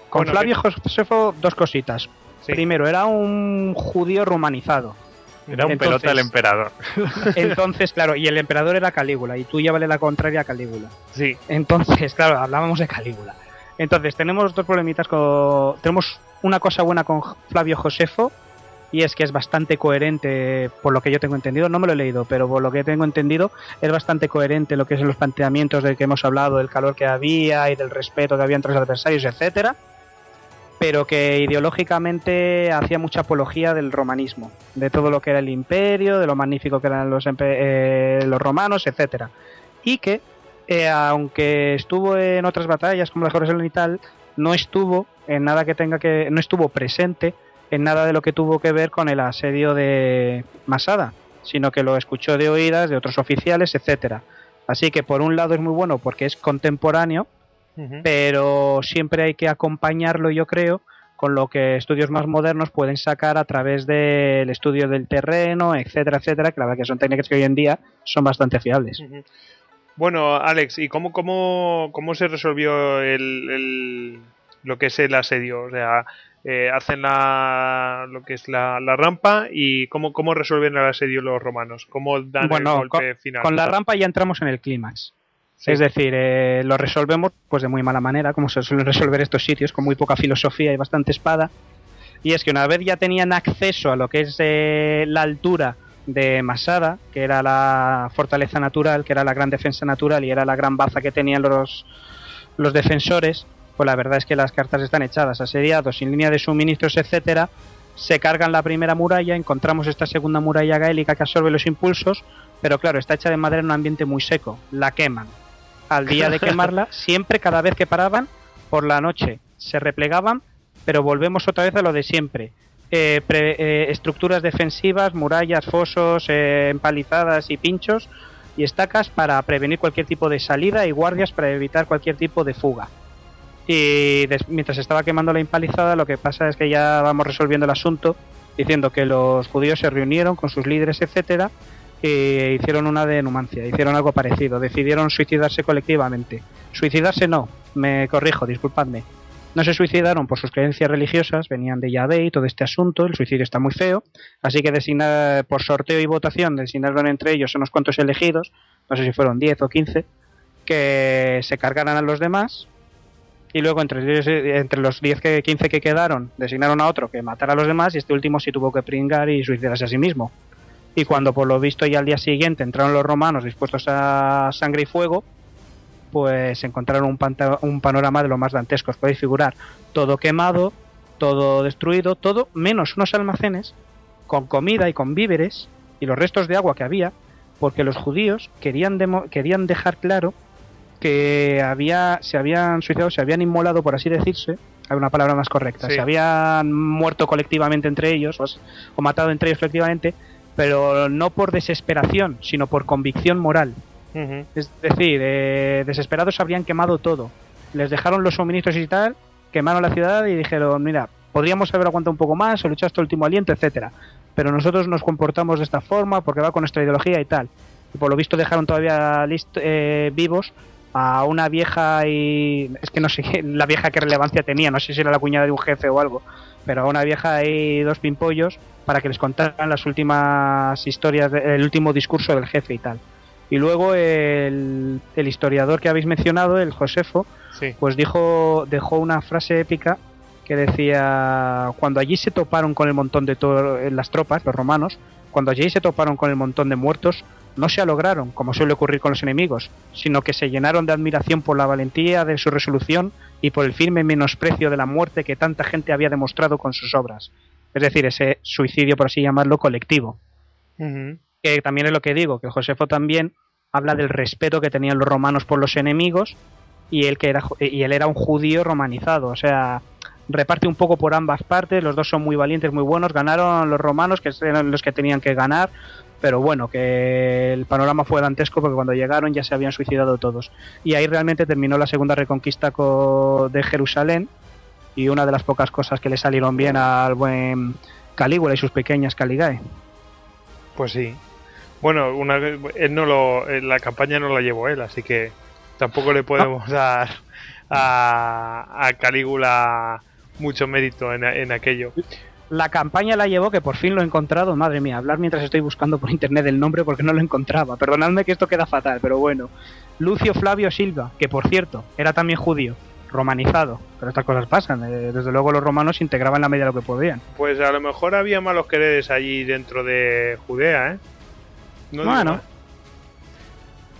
Con Flavio Josefo, dos cositas. Sí. Primero, era un judío romanizado. Era un pelota del emperador. Entonces, claro, y el emperador era Calígula, y tú llévale la contraria a Calígula. Sí. Entonces, claro, hablábamos de Calígula. Entonces, tenemos dos problemitas tenemos una cosa buena con Flavio Josefo, y es que es bastante coherente, por lo que yo tengo entendido, no me lo he leído, pero por lo que tengo entendido, es bastante coherente lo que es en los planteamientos de que hemos hablado, del calor que había y del respeto que había entre los adversarios, etcétera, pero que ideológicamente hacía mucha apología del romanismo, de todo lo que era el imperio, de lo magnífico que eran los romanos, etcétera. Y que, aunque estuvo en otras batallas como la Jerusalén y tal, no estuvo en nada no estuvo presente en nada de lo que tuvo que ver con el asedio de Masada, sino que lo escuchó de oídas de otros oficiales, etcétera. Así que por un lado es muy bueno porque es contemporáneo, pero siempre hay que acompañarlo, yo creo, con lo que estudios más modernos pueden sacar a través del estudio del terreno, etcétera, etcétera, que la verdad que son técnicas que hoy en día son bastante fiables. Bueno, Alex, ¿y cómo se resolvió lo que es el asedio? O sea, hacen lo que es la rampa, y ¿cómo resuelven el asedio los romanos? ¿Cómo dan el golpe final? Con la rampa ya entramos en el clímax. Sí. Es decir, lo resolvemos pues de muy mala manera, como se suelen resolver estos sitios, con muy poca filosofía y bastante espada. Y es que una vez ya tenían acceso a lo que es la altura de Masada, que era la fortaleza natural, que era la gran defensa natural y era la gran baza que tenían los defensores, pues la verdad es que las cartas están echadas, asediados, sin línea de suministros, etcétera. Se cargan la primera muralla, encontramos esta segunda muralla gaélica que absorbe los impulsos, pero claro, está hecha de madera en un ambiente muy seco, la queman. Al día de quemarla, siempre, cada vez que paraban, por la noche se replegaban, pero volvemos otra vez a lo de siempre. Estructuras defensivas, murallas, fosos, empalizadas y pinchos y estacas para prevenir cualquier tipo de salida, y guardias para evitar cualquier tipo de fuga. Y mientras estaba quemando la empalizada, lo que pasa es que ya vamos resolviendo el asunto, diciendo que los judíos se reunieron con sus líderes, etcétera, y hicieron una de numancia, hicieron algo parecido, decidieron suicidarse colectivamente. Suicidarse no, me corrijo, disculpadme. No se suicidaron por sus creencias religiosas, venían de Yahvé y todo este asunto, el suicidio está muy feo, así que designar por sorteo y votación, designaron entre ellos unos cuantos elegidos, no sé si fueron 10 o 15, que se cargaran a los demás, y luego entre los 15 que quedaron, designaron a otro que matara a los demás, y este último sí tuvo que pringar y suicidarse a sí mismo. Y cuando por lo visto ya al día siguiente entraron los romanos dispuestos a sangre y fuego, pues encontraron un panorama de lo más dantesco. Os podéis figurar, todo quemado, todo destruido, todo menos unos almacenes con comida y con víveres y los restos de agua que había, porque los judíos querían dejar claro que se habían suicidado, se habían inmolado, por así decirse, hay una palabra más correcta, sí. Se habían muerto colectivamente entre ellos, o matado entre ellos colectivamente, pero no por desesperación, sino por convicción moral. Es decir, desesperados habrían quemado todo. Les dejaron los suministros y tal, quemaron la ciudad y dijeron, mira, podríamos haber aguantado un poco más o luchado hasta el último aliento, etcétera, pero nosotros nos comportamos de esta forma porque va con nuestra ideología y tal. Y por lo visto dejaron todavía vivos a una vieja y... es que no sé la vieja qué relevancia tenía, no sé si era la cuñada de un jefe o algo, pero a una vieja y 2 pimpollos para que les contaran las últimas historias, el último discurso del jefe y tal. Y luego el historiador que habéis mencionado, el Josefo, sí, pues dejó una frase épica que decía: cuando allí se toparon con el montón de las tropas, los romanos, cuando allí se toparon con el montón de muertos, no se lograron, como suele ocurrir con los enemigos, sino que se llenaron de admiración por la valentía de su resolución y por el firme menosprecio de la muerte que tanta gente había demostrado con sus obras. Es decir, ese suicidio, por así llamarlo, colectivo. Que también es lo que digo, que Josefo también habla del respeto que tenían los romanos por los enemigos y él era un judío romanizado, o sea, reparte un poco por ambas partes, los dos son muy valientes, muy buenos, ganaron los romanos, que eran los que tenían que ganar, pero bueno, que el panorama fue dantesco porque cuando llegaron ya se habían suicidado todos. Y ahí realmente terminó la segunda reconquista de Jerusalén, y una de las pocas cosas que le salieron bien al buen Calígula y sus pequeñas Caligae. Pues sí. Bueno, la campaña no la llevó él, así que tampoco le podemos dar a Calígula mucho mérito en aquello. La campaña la llevó, que por fin lo he encontrado, madre mía, hablar mientras estoy buscando por internet el nombre porque no lo encontraba. Perdonadme que esto queda fatal, pero bueno. Lucio Flavio Silva, que por cierto, era también judío, romanizado, pero estas cosas pasan. Desde luego los romanos se integraban en la medida de lo que podían. Pues a lo mejor había malos quereres allí dentro de Judea, ¿eh? No bueno.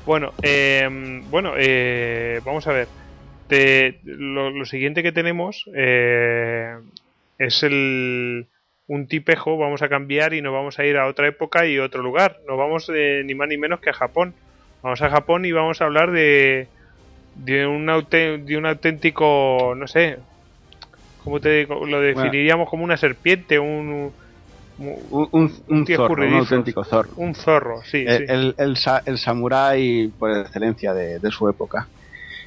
Bueno, vamos a ver. Lo siguiente que tenemos es un tipejo. Vamos a cambiar y nos vamos a ir a otra época y otro lugar. Nos vamos ni más ni menos que a Japón. Vamos a Japón y vamos a hablar de un auténtico, no sé, ¿cómo lo definiríamos? Como una serpiente, un zorro, un auténtico zorro. Un zorro, sí. El samurái por excelencia de su época.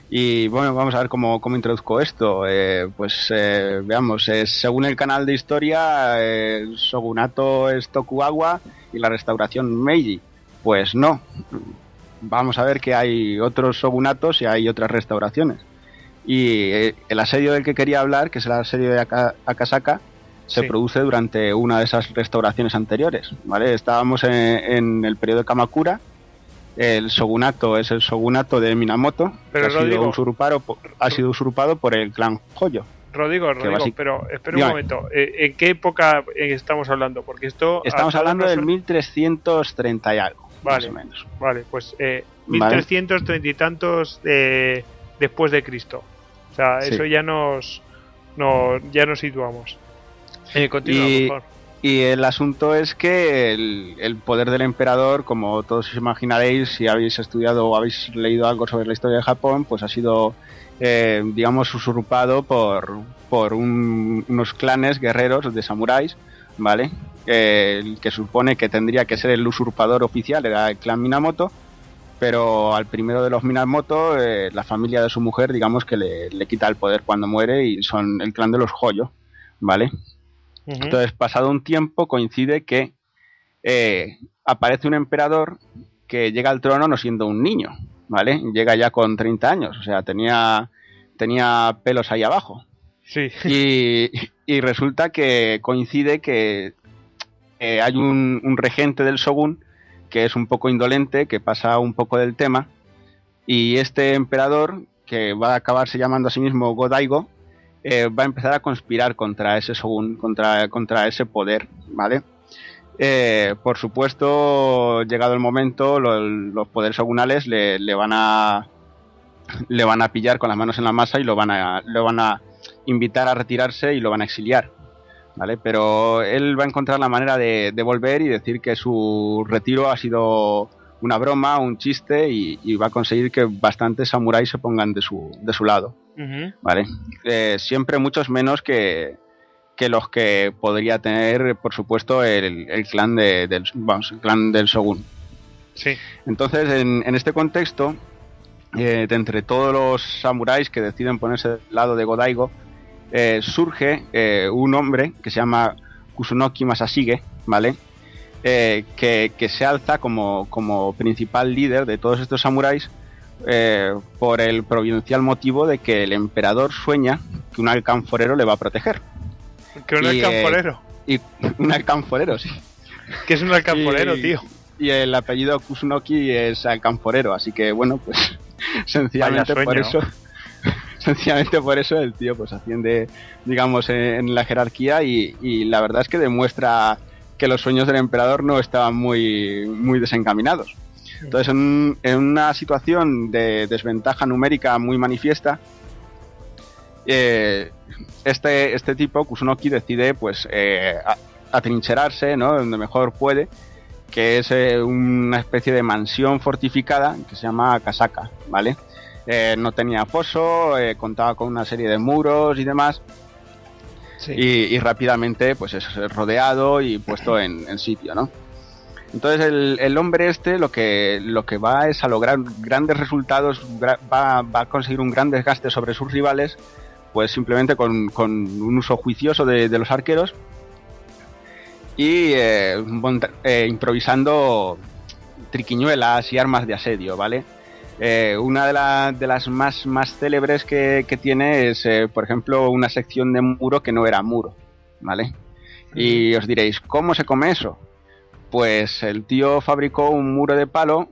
Y bueno, vamos a ver cómo introduzco esto. Veamos, según el canal de historia, el shogunato es Tokugawa y la restauración Meiji. Pues no. Vamos a ver que hay otros shogunatos y hay otras restauraciones. Y el asedio del que quería hablar, que es el asedio de Akasaka, se produce durante una de esas restauraciones anteriores, ¿vale? Estábamos en el periodo de Kamakura. El shogunato es el shogunato de Minamoto, pero que ha sido usurpado por el clan Hoyo. Rodrigo, pero espera un momento. ¿En qué época estamos hablando? Porque estamos hablando del 1330 y algo, vale, más o menos. Vale, pues 1330 y tantos después de Cristo. O sea, eso ya nos situamos. Continúa, por favor. Y el asunto es que el poder del emperador, como todos os imaginaréis, si habéis estudiado o habéis leído algo sobre la historia de Japón, pues ha sido, usurpado por unos clanes guerreros de samuráis, ¿vale? El que supone que tendría que ser el usurpador oficial era el clan Minamoto, pero al primero de los Minamoto, la familia de su mujer, digamos que le quita el poder cuando muere, y son el clan de los Hoyo, ¿vale? Entonces, pasado un tiempo, coincide que aparece un emperador que llega al trono no siendo un niño, ¿vale? Llega ya con 30 años, o sea, tenía pelos ahí abajo. Sí. Y resulta que coincide que hay un regente del shogun que es un poco indolente, que pasa un poco del tema, y este emperador, que va a acabarse llamando a sí mismo Go-Daigo, va a empezar a conspirar contra ese shogun, contra ese poder, ¿vale? Por supuesto, llegado el momento, los poderes shogunales le van a pillar con las manos en la masa y lo van a invitar a retirarse y lo van a exiliar, ¿vale? Pero él va a encontrar la manera de volver y decir que su retiro ha sido una broma, un chiste, y va a conseguir que bastantes samuráis se pongan de su lado. ¿Vale? Siempre muchos menos que los que podría tener, por supuesto, el clan el clan del shogun. Sí. Entonces, en este contexto, de entre todos los samuráis que deciden ponerse del lado de Go-Daigo, surge un hombre que se llama Kusunoki Masashige, ¿vale? Que se alza como principal líder de todos estos samuráis por el providencial motivo de que el emperador sueña que un alcanforero le va a proteger. ¿Que un alcanforero? Y un alcanforero, sí. ¿Qué es un alcanforero, tío? Y el apellido Kusunoki es alcanforero, así que bueno, pues sencillamente por eso el tío pues asciende, digamos, en la jerarquía y la verdad es que demuestra que los sueños del emperador no estaban muy desencaminados. Entonces, en una situación de desventaja numérica muy manifiesta, este tipo, Kusunoki, decide pues atrincherarse, ¿no?, donde mejor puede, que es una especie de mansión fortificada que se llama Kasaka, ¿vale? No tenía foso, contaba con una serie de muros y demás. Sí. Y rápidamente pues es rodeado y puesto en sitio, ¿no? Entonces el hombre lo que va es a lograr grandes resultados, va a conseguir un gran desgaste sobre sus rivales, pues simplemente con un uso juicioso de los arqueros y improvisando triquiñuelas y armas de asedio, ¿vale? Una de las más célebres que tiene es, por ejemplo, una sección de muro que no era muro, ¿vale? Y os diréis, ¿cómo se come eso? Pues el tío fabricó un muro de palo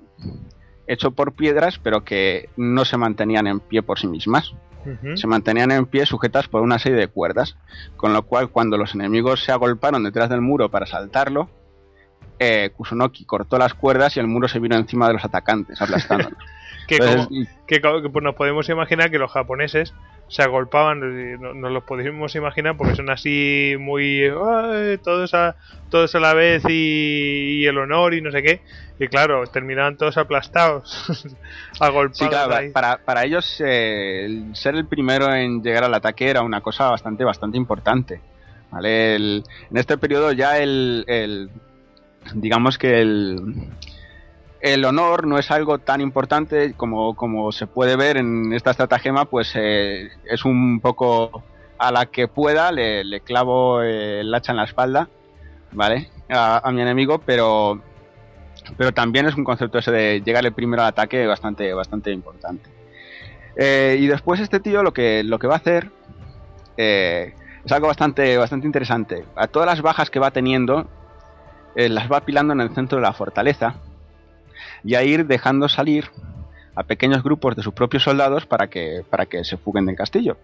hecho por piedras, pero que no se mantenían en pie por sí mismas. Se mantenían en pie sujetas por una serie de cuerdas, con lo cual cuando los enemigos se agolparon detrás del muro para saltarlo, Kusunoki cortó las cuerdas y el muro se vino encima de los atacantes, aplastándolos. Que pues nos podemos imaginar que los japoneses se agolpaban, nos los podemos imaginar porque son así muy todos a la vez y el honor y no sé qué, y claro, terminaban todos aplastados, agolpados. Sí, claro, ahí. Para ellos ser el primero en llegar al ataque era una cosa bastante importante, ¿vale? En este periodo ya digamos que el honor no es algo tan importante como se puede ver en esta estratagema, pues es un poco a la que pueda, le clavo el hacha en la espalda, ¿vale? A mi enemigo, pero también es un concepto ese de llegar el primero al ataque bastante importante. Y después este tío lo que va a hacer es algo bastante interesante. A todas las bajas que va teniendo, las va apilando en el centro de la fortaleza y a ir dejando salir a pequeños grupos de sus propios soldados para que se fuguen del castillo.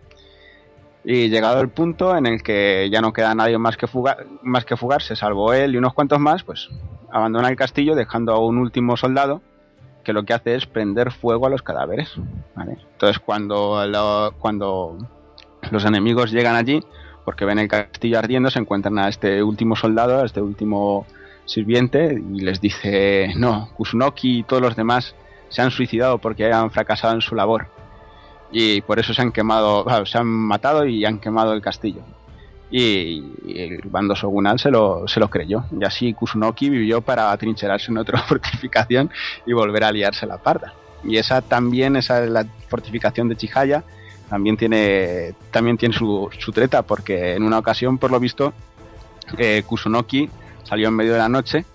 Y llegado el punto en el que ya no queda nadie más que fugarse, salvo él y unos cuantos más, pues abandona el castillo dejando a un último soldado que lo que hace es prender fuego a los cadáveres, ¿vale? Entonces cuando los enemigos llegan allí, porque ven el castillo ardiendo, se encuentran a este último soldado, a este último sirviente, y les dice: no, Kusunoki y todos los demás se han suicidado porque han fracasado en su labor y por eso se han matado y han quemado el castillo. Y el bando shogunal se lo creyó, y así Kusunoki vivió para atrincherarse en otra fortificación y volver a liarse la parda. Y esa es la fortificación de Chihaya. También tiene su treta, porque en una ocasión, por lo visto, Kusunoki salió en medio de la noche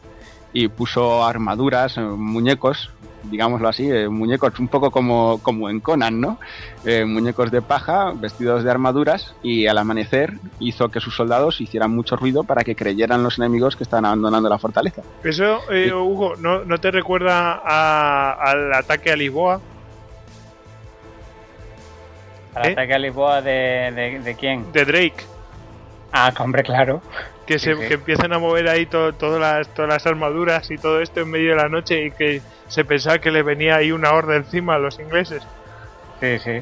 y puso armaduras, muñecos, digámoslo así, muñecos un poco como en Conan, ¿no? Muñecos de paja, vestidos de armaduras, y al amanecer hizo que sus soldados hicieran mucho ruido para que creyeran los enemigos que estaban abandonando la fortaleza. Eso, Hugo, ¿no te recuerda al ataque a Lisboa? ¿Al ataque a Lisboa de quién? De Drake. Ah, hombre, claro. Que empiezan a mover ahí todas las armaduras y todo esto en medio de la noche, y que se pensaba que le venía ahí una horda encima a los ingleses. Sí, sí.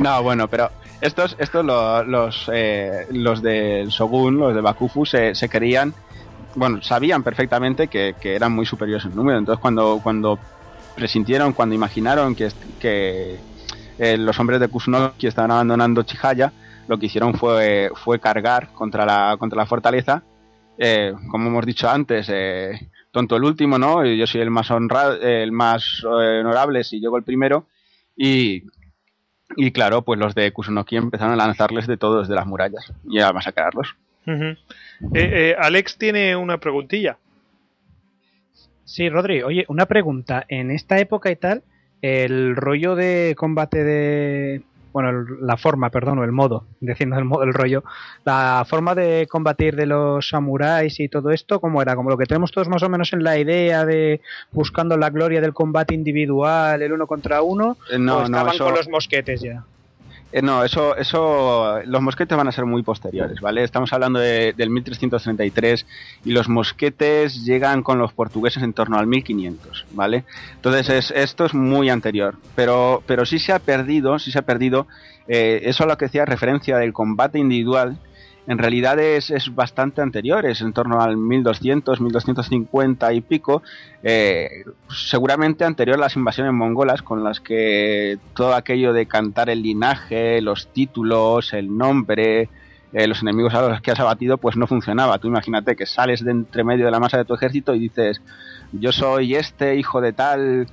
No, bueno, pero estos los del Shogun, los de Bakufu, se creían, bueno, sabían perfectamente que eran muy superiores en número. Entonces cuando presintieron, cuando imaginaron que los hombres de Kusunoki estaban abandonando Chihaya, lo que hicieron fue cargar contra la fortaleza. Como hemos dicho antes, tonto el último, ¿no? Yo soy el más honrado, el más honorable si llego el primero. Y claro, pues los de Kusunoki empezaron a lanzarles de todo desde las murallas y a masacrarlos. Alex tiene una preguntilla. Sí, Rodri, oye, una pregunta. En esta época y tal, el rollo de combate de... Bueno, la forma, perdón, o el modo, diciendo el rollo, la forma de combatir de los samuráis y todo esto, ¿cómo era? Como lo que tenemos todos más o menos en la idea de buscando la gloria del combate individual, el uno contra uno, ¿o estaban con los mosquetes ya? No, eso, los mosquetes van a ser muy posteriores, ¿vale? Estamos hablando del 1333 y los mosquetes llegan con los portugueses en torno al 1500, ¿vale? Entonces esto es muy anterior, pero sí se ha perdido, eso a lo que hacía referencia del combate individual. En realidad es bastante anterior, es en torno al 1200, 1250 y pico, seguramente anterior a las invasiones mongolas, con las que todo aquello de cantar el linaje, los títulos, el nombre, los enemigos a los que has abatido, pues no funcionaba. Tú imagínate que sales de entre medio de la masa de tu ejército y dices, yo soy este hijo de tal,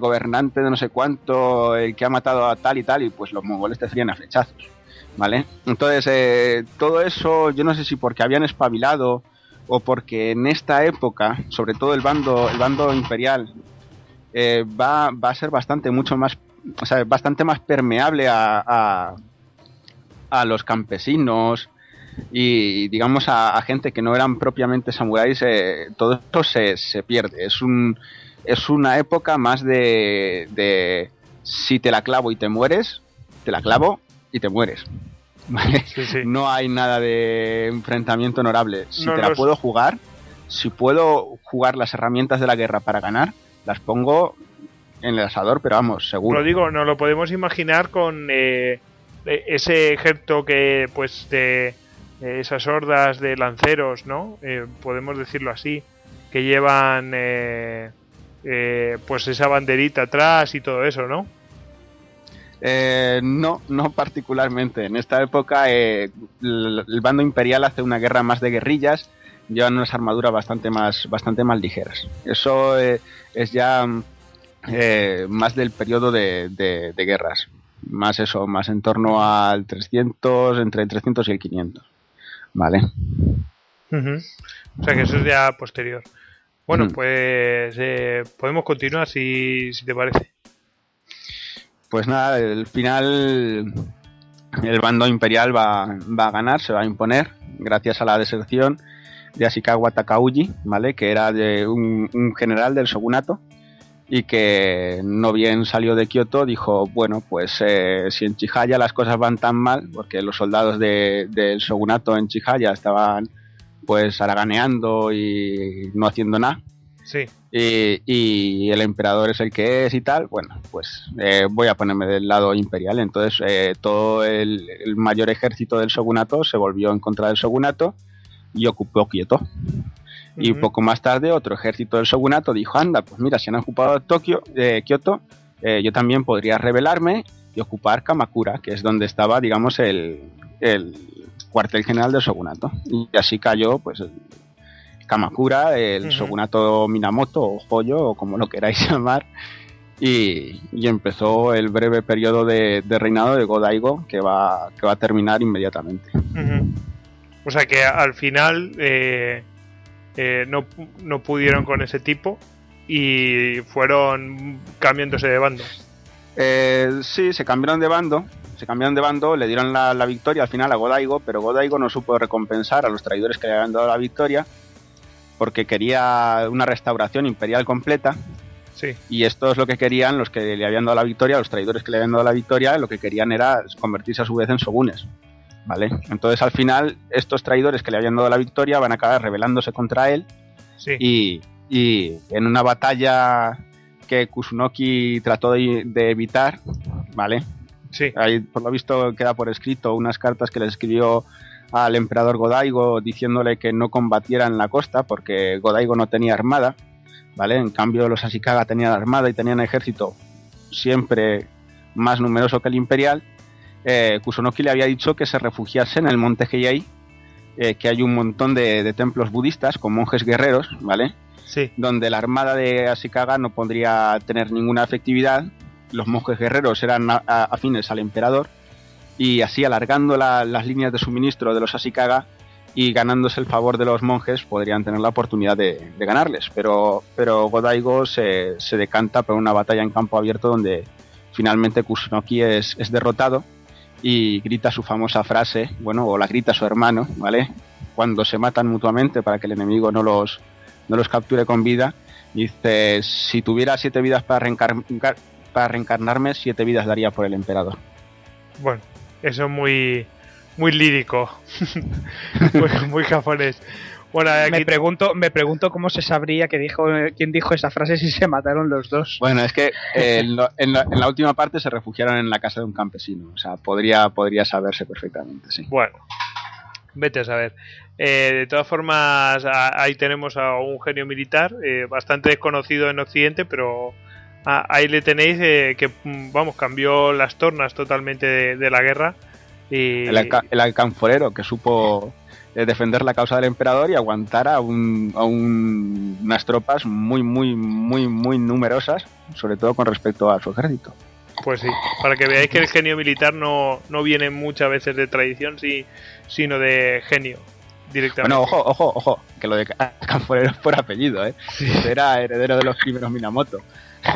gobernante de no sé cuánto, el que ha matado a tal y tal, y pues los mongoles te frían a flechazos. ¿Vale? Entonces, todo eso, yo no sé si porque habían espabilado o porque en esta época, sobre todo el bando imperial, va a ser bastante más permeable a los campesinos y, digamos, a gente que no eran propiamente samuráis. Todo esto se pierde. Es una época más de si te la clavo y te mueres, te la clavo y te mueres, ¿vale? Sí. No hay nada de enfrentamiento honorable. Si puedo jugar, si puedo jugar las herramientas de la guerra para ganar, las pongo en el asador, pero vamos, seguro. Lo digo, nos lo podemos imaginar con ese ejército que, pues, de esas hordas de lanceros, ¿no? Podemos decirlo así, que llevan pues esa banderita atrás y todo eso, ¿no? No particularmente. En esta época el bando imperial hace una guerra más de guerrillas, llevan unas armaduras bastante más ligeras. Eso es ya más del periodo de guerras. Más en torno al 300, entre el 300 y el 500. ¿Vale? O sea que eso es ya posterior. Bueno, pues podemos continuar si te parece. Pues nada, al final el bando imperial va a ganar, se va a imponer, gracias a la deserción de Ashikaga Takauji, ¿vale? Que era de un general del shogunato y que no bien salió de Kioto, dijo, bueno, pues si en Chihaya las cosas van tan mal, porque los soldados del shogunato en Chihaya estaban pues haraganeando y no haciendo nada. Sí. Y el emperador es el que es y tal, bueno, pues voy a ponerme del lado imperial. Entonces todo el mayor ejército del shogunato se volvió en contra del shogunato y ocupó Kioto. Y poco más tarde otro ejército del shogunato dijo, anda, pues mira, si han ocupado Kioto, yo también podría rebelarme y ocupar Kamakura, que es donde estaba, digamos, el cuartel general del shogunato. Y así cayó, pues, Kamakura, el shogunato Minamoto o Hoyo, o como lo queráis llamar, y empezó el breve periodo de reinado de Go-Daigo que va a terminar inmediatamente. O sea que al final no pudieron con ese tipo y fueron cambiándose de bando. Sí, se cambiaron de bando, le dieron la victoria al final a Go-Daigo, pero Go-Daigo no supo recompensar a los traidores que le habían dado la victoria, porque quería una restauración imperial completa. Sí. Y esto es lo que querían los que le habían dado la victoria, los traidores que le habían dado la victoria, lo que querían era convertirse a su vez en shogunes, ¿vale? Entonces al final estos traidores que le habían dado la victoria van a acabar rebelándose contra él. Sí. Y en una batalla que Kusunoki trató de evitar, ¿vale? Sí. Ahí por lo visto queda por escrito unas cartas que le escribió al emperador Go-Daigo diciéndole que no combatiera en la costa porque Go-Daigo no tenía armada, ¿vale? En cambio los Ashikaga tenían armada y tenían ejército siempre más numeroso que el imperial. Kusunoki le había dicho que se refugiase en el monte Heiei que hay un montón de templos budistas con monjes guerreros, ¿vale? Sí. Donde la armada de Ashikaga no podría tener ninguna efectividad. Los monjes guerreros eran afines al emperador, y así alargando las líneas de suministro de los Ashikaga y ganándose el favor de los monjes podrían tener la oportunidad de ganarles, pero Go-Daigo se decanta por una batalla en campo abierto donde finalmente Kusunoki es derrotado y grita su famosa frase, bueno, o la grita su hermano, ¿vale? Cuando se matan mutuamente para que el enemigo no los capture con vida, dice: si tuviera 7 vidas para reencarnarme, 7 vidas daría por el emperador. Bueno, eso es muy lírico. muy japonés. Bueno, aquí... me pregunto cómo se sabría quién dijo esa frase si se mataron los dos. Bueno, es que en la última parte se refugiaron en la casa de un campesino. O sea, podría saberse perfectamente, sí. Bueno, vete a saber. De todas formas, ahí tenemos a un genio militar bastante desconocido en Occidente, pero ahí le tenéis que, vamos, cambió las tornas totalmente de la guerra. Y... El alcanforero que supo defender la causa del emperador y aguantar a unas tropas muy numerosas, sobre todo con respecto a su ejército. Pues sí, para que veáis que el genio militar no viene muchas veces de tradición, sino de genio directamente. Bueno, ojo, que lo de alcanforero es por apellido, ¿eh? Sí. Era heredero de los primeros Minamoto.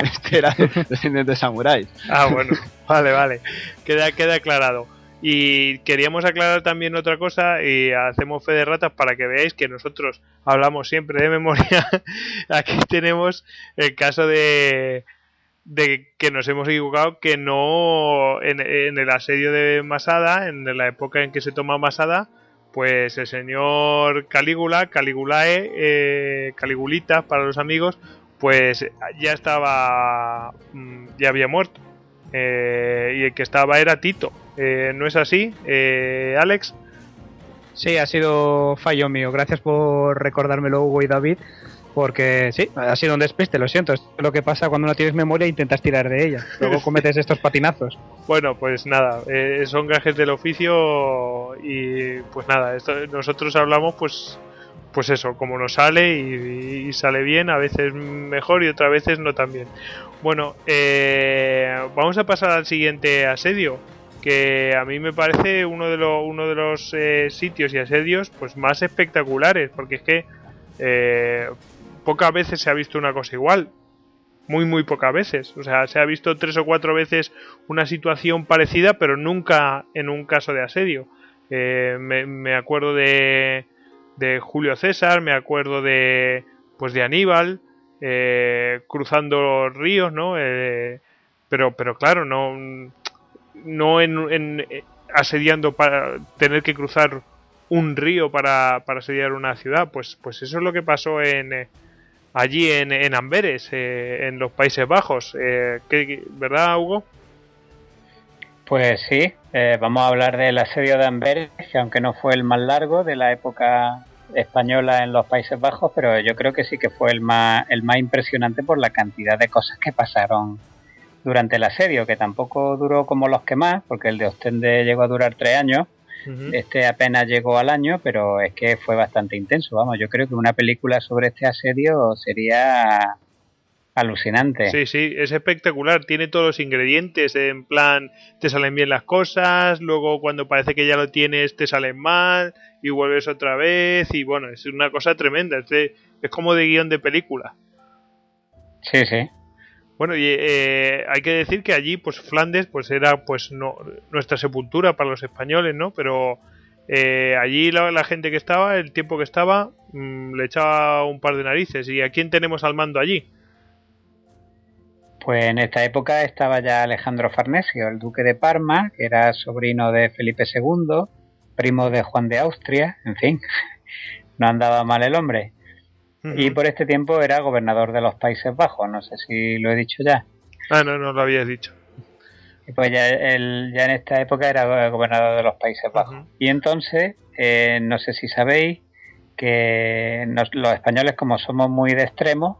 Este era descendiente de samuráis. Ah, bueno, vale. Queda aclarado. Y queríamos aclarar también otra cosa, y hacemos fe de ratas para que veáis que nosotros hablamos siempre de memoria. Aquí tenemos el caso de que nos hemos equivocado, que no en el asedio de Masada, en la época en que se toma Masada, pues el señor Caligulita para los amigos, pues ya había muerto, y el que estaba era Tito. ¿No es así, Alex? Sí, ha sido fallo mío. Gracias por recordármelo, Hugo y David, porque sí, ha sido un despiste, lo siento. Esto es lo que pasa cuando no tienes memoria e intentas tirar de ella. Luego cometes estos patinazos. Bueno, pues nada, son gajes del oficio y pues nada, nosotros hablamos pues eso, como nos sale y sale bien, a veces mejor y otras veces no tan bien. Bueno, vamos a pasar al siguiente asedio, que a mí me parece uno de los sitios y asedios pues más espectaculares, porque es que pocas veces se ha visto una cosa igual, muy pocas veces. O sea, se ha visto 3 o 4 veces una situación parecida, pero nunca en un caso de asedio. Me acuerdo de Julio César, me acuerdo de Aníbal cruzando los ríos, ¿no? Pero claro, no asediando para tener que cruzar un río para asediar una ciudad. Pues eso es lo que pasó allí en Amberes, en los Países Bajos. ¿Verdad, Hugo? Pues sí, vamos a hablar del asedio de Amberes, que aunque no fue el más largo de la época española en los Países Bajos, pero yo creo que sí que fue el más impresionante por la cantidad de cosas que pasaron durante el asedio, que tampoco duró como los que más, porque el de Ostende llegó a durar 3 años, este apenas llegó al año, pero es que fue bastante intenso. Vamos, yo creo que una película sobre este asedio sería alucinante. Sí, es espectacular, tiene todos los ingredientes, en plan, te salen bien las cosas, luego cuando parece que ya lo tienes te salen mal y vuelves otra vez, y bueno, es una cosa tremenda, es como de guión de película. Sí. Bueno, y hay que decir que allí pues Flandes pues era pues no nuestra sepultura para los españoles, ¿no? Pero allí la gente que estaba, el tiempo que estaba, le echaba un par de narices. ¿Y a quién tenemos al mando allí? Pues en esta época estaba ya Alejandro Farnesio, el duque de Parma, que era sobrino de Felipe II, primo de Juan de Austria, en fin, no andaba mal el hombre. Y por este tiempo era gobernador de los Países Bajos, no sé si lo he dicho ya. Ah, no lo habías dicho. Y pues ya en esta época era gobernador de los Países Bajos. Y entonces, no sé si sabéis que los españoles, como somos muy de extremos,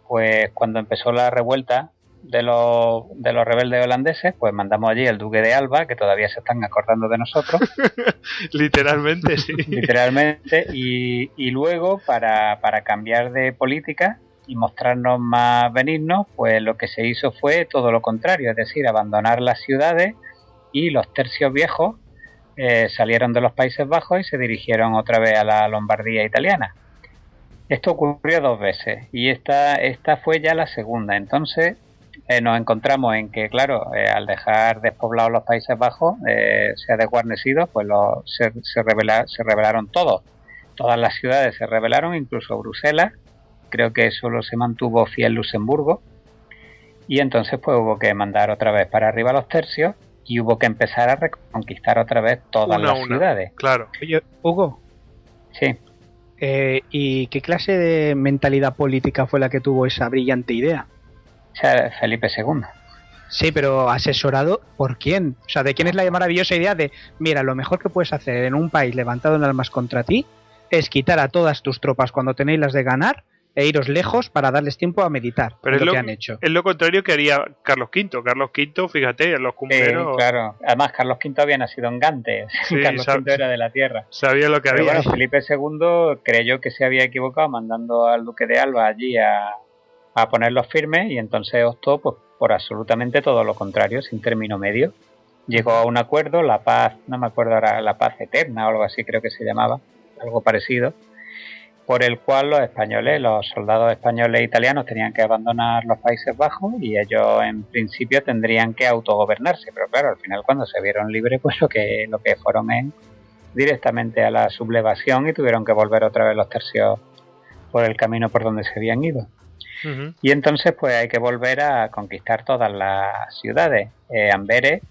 pues cuando empezó la revuelta de los rebeldes holandeses, pues mandamos allí el duque de Alba, que todavía se están acordando de nosotros. Literalmente, sí. Literalmente, y luego para cambiar de política y mostrarnos más benignos, pues lo que se hizo fue todo lo contrario, es decir, abandonar las ciudades, y los tercios viejos salieron de los Países Bajos y se dirigieron otra vez a la Lombardía italiana. Esto ocurrió 2 veces y esta fue ya la segunda. Entonces nos encontramos en que, claro, al dejar despoblados los Países Bajos, se ha desguarnecido, pues se rebelaron todos. Todas las ciudades se rebelaron, incluso Bruselas. Creo que solo se mantuvo fiel Luxemburgo. Y entonces pues hubo que mandar otra vez para arriba los tercios y hubo que empezar a reconquistar otra vez todas las ciudades. Claro. Oye, Hugo. Sí. ¿Y qué clase de mentalidad política fue la que tuvo esa brillante idea? O sea, Felipe II. Sí, pero ¿asesorado por quién? O sea, ¿de quién es la maravillosa idea de, mira, lo mejor que puedes hacer en un país levantado en armas contra ti es quitar a todas tus tropas cuando tenéis las de ganar e iros lejos para darles tiempo a meditar? Pero es lo que han hecho. Es lo contrario que haría Carlos V. Carlos V, fíjate, en los cumbreros... claro. Además, Carlos V había nacido en Gante. Sí, Carlos V era de la tierra. Sabía lo que había. Bueno, Felipe II creyó que se había equivocado mandando al duque de Alba allí a ponerlos firmes, y entonces optó pues, por absolutamente todo lo contrario, sin término medio. Llegó a un acuerdo, la paz, no me acuerdo ahora, la paz eterna o algo así creo que se llamaba, algo parecido, por el cual los españoles, los soldados españoles e italianos tenían que abandonar los Países Bajos y ellos en principio tendrían que autogobernarse, pero claro, al final cuando se vieron libres pues lo que fueron es directamente a la sublevación y tuvieron que volver otra vez los tercios por el camino por donde se habían ido. Uh-huh. Y entonces pues hay que volver a conquistar todas las ciudades. Amberes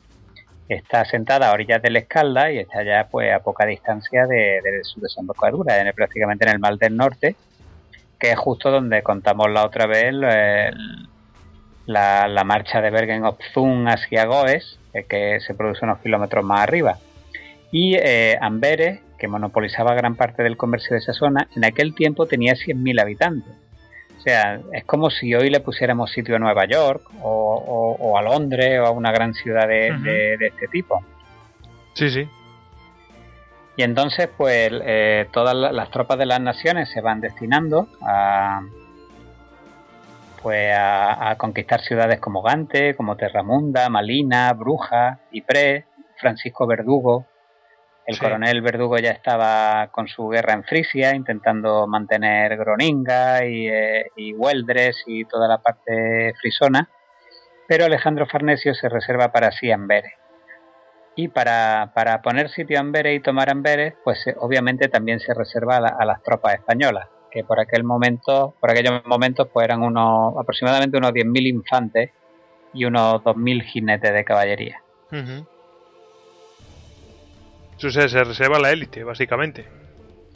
está asentada a orillas del Escalda y está ya pues a poca distancia de su desembocadura, prácticamente en el Mar del Norte, que es justo donde contamos la otra vez la marcha de Bergen-op-Zoom hacia Goes, que se produce unos kilómetros más arriba. Y Amberes, que monopolizaba gran parte del comercio de esa zona, en aquel tiempo tenía 100.000 habitantes. O sea, es como si hoy le pusiéramos sitio a Nueva York o a Londres o a una gran ciudad de este tipo. Sí, sí. Y entonces, pues, todas las tropas de las naciones se van destinando a conquistar ciudades como Gante, como Terramunda, Malina, Brujas, Ypres, Francisco Verdugo. El coronel Verdugo ya estaba con su guerra en Frisia, intentando mantener Groninga y Hueldres y toda la parte frisona, pero Alejandro Farnesio se reserva para sí Amberes. Y para poner sitio a Amberes y tomar Amberes, pues obviamente también se reserva a las tropas españolas, que por aquellos momentos pues eran aproximadamente unos 10.000 infantes y unos 2.000 jinetes de caballería. Uh-huh. Eso se reserva a la élite, básicamente.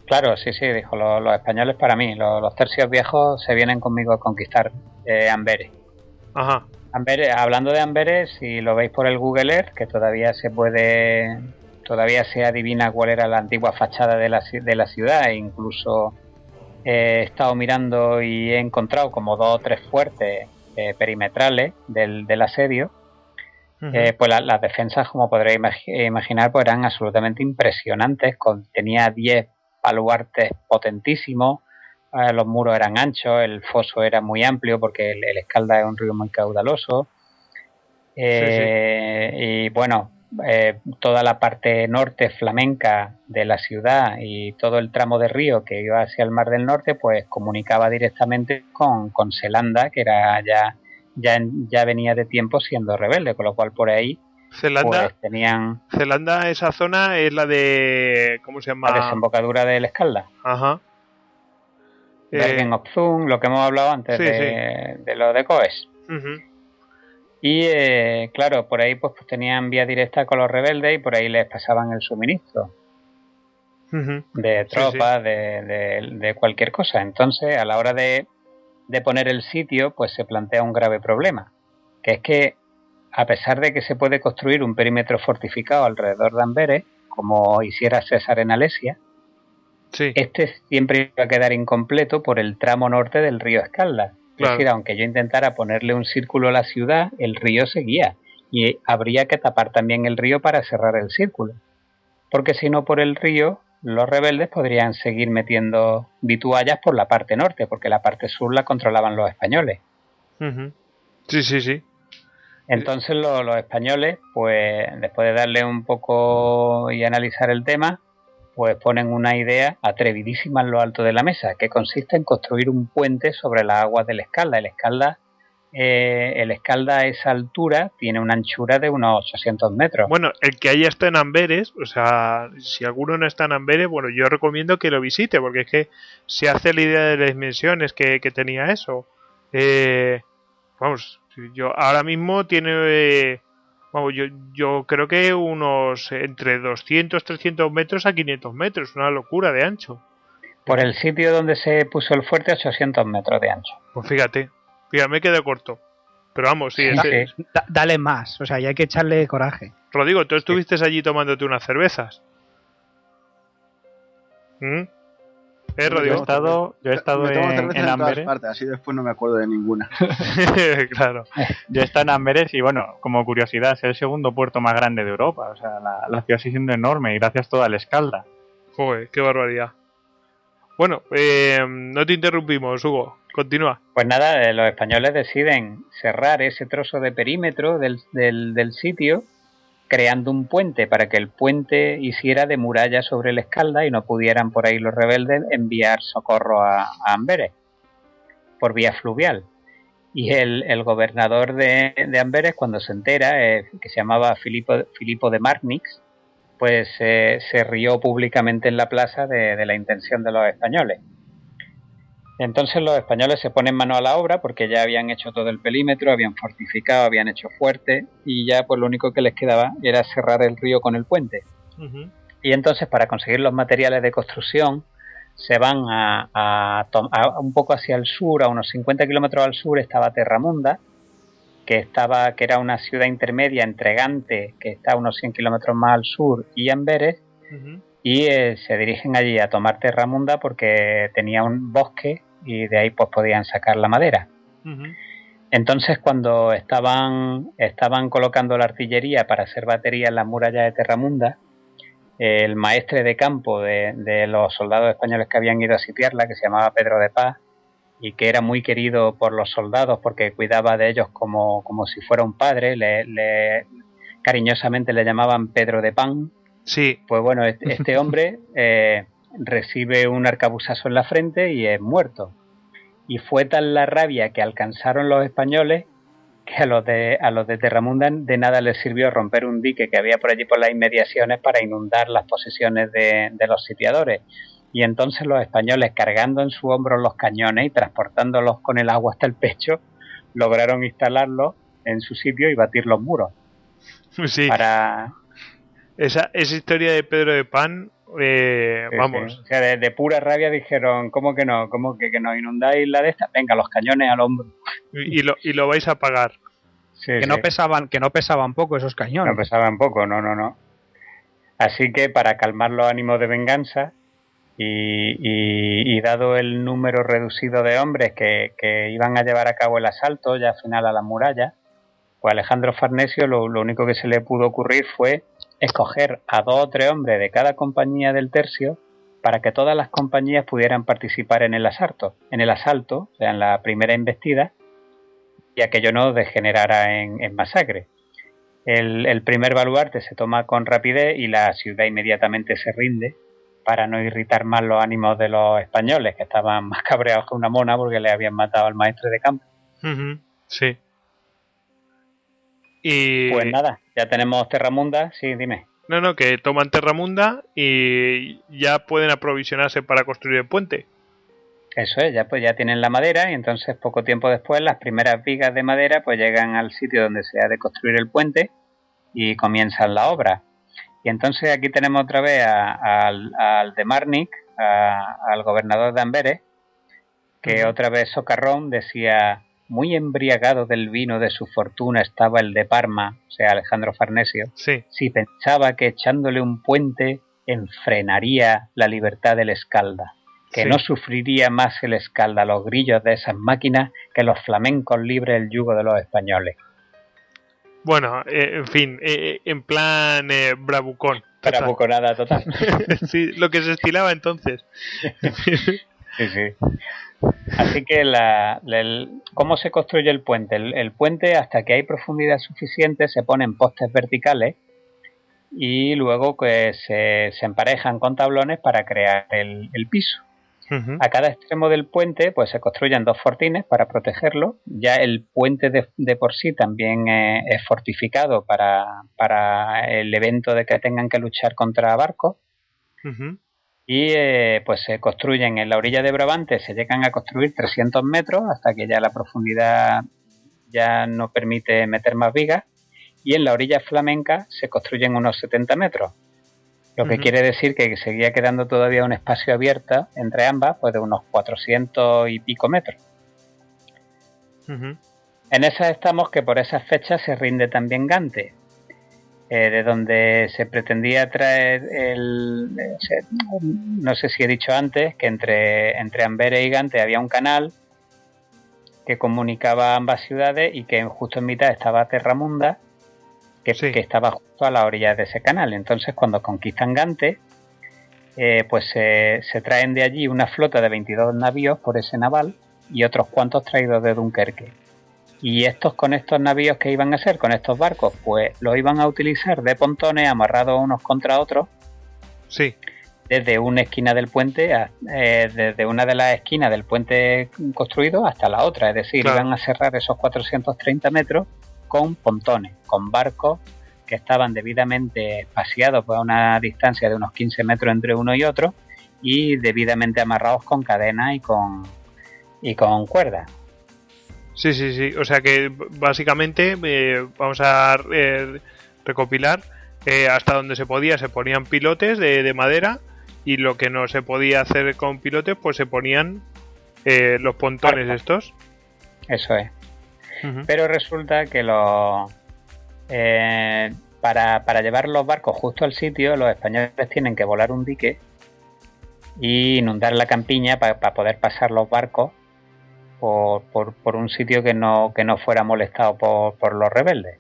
Claro, sí, dijo, los españoles para mí, los tercios viejos se vienen conmigo a conquistar Amberes. Ajá. Amberes, hablando de Amberes, si lo veis por el Google Earth, que todavía se adivina cuál era la antigua fachada de la ciudad, e incluso he estado mirando y he encontrado como 2 o 3 fuertes perimetrales del asedio. Uh-huh. Pues las defensas, como podréis imaginar, pues eran absolutamente impresionantes. Tenía 10 baluartes potentísimos, los muros eran anchos, el foso era muy amplio porque el Escalda es un río muy caudaloso. Sí. Y bueno, toda la parte norte flamenca de la ciudad y todo el tramo de río que iba hacia el Mar del Norte, pues comunicaba directamente con Zelanda, que era ya venía de tiempo siendo rebelde, con lo cual por ahí Zelanda, pues tenían... Zelanda, esa zona es la de... ¿cómo se llama? La desembocadura del Escalda. Ajá. Bergen-op-Zoom, lo que hemos hablado antes de lo de Goes. Uh-huh. Y claro, por ahí pues tenían vía directa con los rebeldes y por ahí les pasaban el suministro. Uh-huh. De tropas, de cualquier cosa. Entonces, a la hora de poner el sitio, pues se plantea un grave problema, que es que a pesar de que se puede construir un perímetro fortificado alrededor de Amberes, como hiciera César en Alesia, este siempre iba a quedar incompleto por el tramo norte del río Escalda, Claro. Es decir, aunque yo intentara ponerle un círculo a la ciudad, el río seguía y habría que tapar también el río para cerrar el círculo. Porque si no, por el río, los rebeldes podrían seguir metiendo vituallas por la parte norte, porque la parte sur la controlaban los españoles. Uh-huh. Sí. Entonces los españoles, pues después de darle un poco y analizar el tema, pues ponen una idea atrevidísima en lo alto de la mesa, que consiste en construir un puente sobre las aguas del Escalda. El Escalda a esa altura tiene una anchura de unos 800 metros. Bueno, el que haya está en Amberes, o sea, si alguno no está en Amberes, bueno, yo recomiendo que lo visite, porque es que se hace la idea de las dimensiones que tenía eso. Vamos, yo ahora mismo tiene, vamos, yo creo que unos entre 200, 300 metros a 500 metros, una locura de ancho. Por el sitio donde se puso el fuerte, 800 metros de ancho. Pues fíjate, me quedé corto. Pero vamos, sí. Dale más, o sea, y hay que echarle coraje. Rodrigo, ¿tú estuviste allí tomándote unas cervezas? Rodrigo. Yo he estado en Amberes. Partes, así después no me acuerdo de ninguna. Claro. Yo he estado en Amberes y bueno, como curiosidad, es el segundo puerto más grande de Europa. O sea, la ciudad sigue siendo enorme y gracias todo al Escalda. Joder, qué barbaridad. Bueno, no te interrumpimos, Hugo. Continúa. Pues nada, los españoles deciden cerrar ese trozo de perímetro del sitio, creando un puente para que el puente hiciera de muralla sobre el Escalda y no pudieran por ahí los rebeldes enviar socorro a Amberes por vía fluvial. Y el gobernador de Amberes, cuando se entera, que se llamaba Filipo de Marnix, pues se rió públicamente en la plaza de la intención de los españoles. Entonces los españoles se ponen mano a la obra porque ya habían hecho todo el perímetro, habían fortificado, habían hecho fuerte y ya pues lo único que les quedaba era cerrar el río con el puente. Uh-huh. Y entonces para conseguir los materiales de construcción se van a un poco hacia el sur, a unos 50 kilómetros al sur estaba Terramunda, que era una ciudad intermedia entre Gante, que está a unos 100 kilómetros más al sur, y Amberes. Uh-huh. Y se dirigen allí a tomar Terramunda porque tenía un bosque y de ahí pues podían sacar la madera. Uh-huh. Entonces cuando estaban colocando la artillería para hacer batería en las murallas de Terramunda, el maestre de campo de los soldados españoles que habían ido a sitiarla, que se llamaba Pedro de Paz y que era muy querido por los soldados porque cuidaba de ellos como si fuera un padre, cariñosamente le llamaban Pedro de Pan. Sí. Pues bueno, este hombre recibe un arcabuzazo en la frente y es muerto. Y fue tal la rabia que alcanzaron los españoles que a los de Terramunda de nada les sirvió romper un dique que había por allí por las inmediaciones para inundar las posesiones de los sitiadores. Y entonces los españoles, cargando en su hombro los cañones y transportándolos con el agua hasta el pecho, lograron instalarlos en su sitio y batir los muros. Sí. Esa historia de Pedro de Pan, vamos. Sí. O sea, de pura rabia dijeron, ¿cómo que no? ¿Cómo que nos inundáis la de esta? Venga, los cañones al hombro. Y lo vais a pagar. Sí, no pesaban poco esos cañones. No pesaban poco, no. Así que para calmar los ánimos de venganza y dado el número reducido de hombres que iban a llevar a cabo el asalto ya al final a la muralla, pues Alejandro Farnesio lo único que se le pudo ocurrir fue escoger a 2 o 3 hombres de cada compañía del tercio para que todas las compañías pudieran participar en el asalto, o sea, en la primera embestida, y aquello no degenerara en masacre. El primer baluarte se toma con rapidez y la ciudad inmediatamente se rinde para no irritar más los ánimos de los españoles, que estaban más cabreados que una mona porque le habían matado al maestre de campo. Uh-huh. Sí. Y pues nada, ya tenemos Terramunda, sí, dime. No, que toman Terramunda y ya pueden aprovisionarse para construir el puente. Eso es, ya tienen la madera y entonces poco tiempo después las primeras vigas de madera pues llegan al sitio donde se ha de construir el puente y comienzan la obra. Y entonces aquí tenemos otra vez al de Marnix, al gobernador de Amberes, que otra vez socarrón decía: muy embriagado del vino de su fortuna estaba el de Parma, o sea, Alejandro Farnesio, sí. Si pensaba que echándole un puente enfrenaría la libertad del Escalda. que no sufriría más el Escalda los grillos de esas máquinas que los flamencos libres el yugo de los españoles. Bueno, en fin, en plan bravucón. Bravuconada total. Sí, lo que se estilaba entonces. Sí. Así que ¿cómo se construye el puente? El puente, hasta que hay profundidad suficiente, se ponen postes verticales y luego pues, se emparejan con tablones para crear el piso. Uh-huh. A cada extremo del puente pues se construyen 2 fortines para protegerlo. Ya el puente de por sí también es fortificado para el evento de que tengan que luchar contra barcos. Uh-huh. Y pues se construyen en la orilla de Brabante, se llegan a construir 300 metros hasta que ya la profundidad ya no permite meter más vigas, y en la orilla flamenca se construyen unos 70 metros, lo que quiere decir que seguía quedando todavía un espacio abierto entre ambas, pues de unos 400 y pico metros. Uh-huh. En esas estamos, que por esas fechas se rinde también Gante, de donde se pretendía traer no sé si he dicho antes que entre Amberes y Gante había un canal que comunicaba ambas ciudades y que justo en mitad estaba Terramunda, que estaba justo a la orilla de ese canal. Entonces cuando conquistan Gante, pues se traen de allí una flota de 22 navíos por ese naval y otros cuantos traídos de Dunkerque. Y con estos navíos, ¿qué iban a hacer con estos barcos? Pues los iban a utilizar de pontones amarrados unos contra otros. Sí. Desde una esquina del puente, desde una de las esquinas del puente construido hasta la otra. Es decir, iban a cerrar esos 430 metros con pontones, con barcos que estaban debidamente espaciados por una distancia de unos 15 metros entre uno y otro y debidamente amarrados con cadenas y con cuerdas. Sí. O sea que básicamente vamos a recopilar. Hasta donde se podía se ponían pilotes de madera, y lo que no se podía hacer con pilotes pues se ponían los pontones estos. Eso es. Uh-huh. Pero resulta que para llevar los barcos justo al sitio, los españoles tienen que volar un dique y inundar la campiña para poder pasar los barcos por un sitio que no fuera molestado por los rebeldes.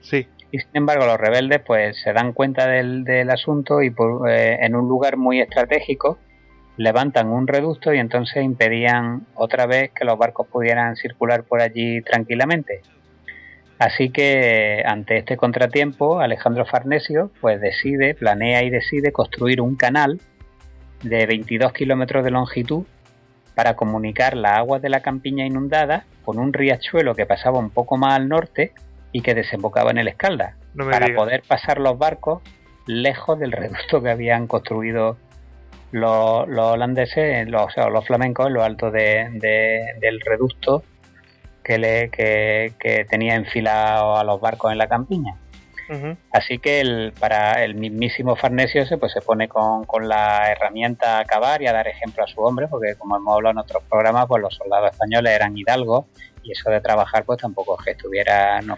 Sí. Y sin embargo los rebeldes pues se dan cuenta del asunto y en un lugar muy estratégico levantan un reducto y entonces impedían otra vez que los barcos pudieran circular por allí tranquilamente. Así que ante este contratiempo, Alejandro Farnesio pues planea y decide construir un canal de 22 kilómetros de longitud para comunicar las aguas de la campiña inundada con un riachuelo que pasaba un poco más al norte y que desembocaba en el Escalda, para poder pasar los barcos lejos del reducto que habían construido los holandeses, los flamencos, en lo alto del reducto que tenía enfilado a los barcos en la campiña. Uh-huh. Así que para el mismísimo Farnesio se pone con la herramienta a cavar y a dar ejemplo a su hombre, porque como hemos hablado en otros programas, pues los soldados españoles eran hidalgos y eso de trabajar pues tampoco es que estuviera, no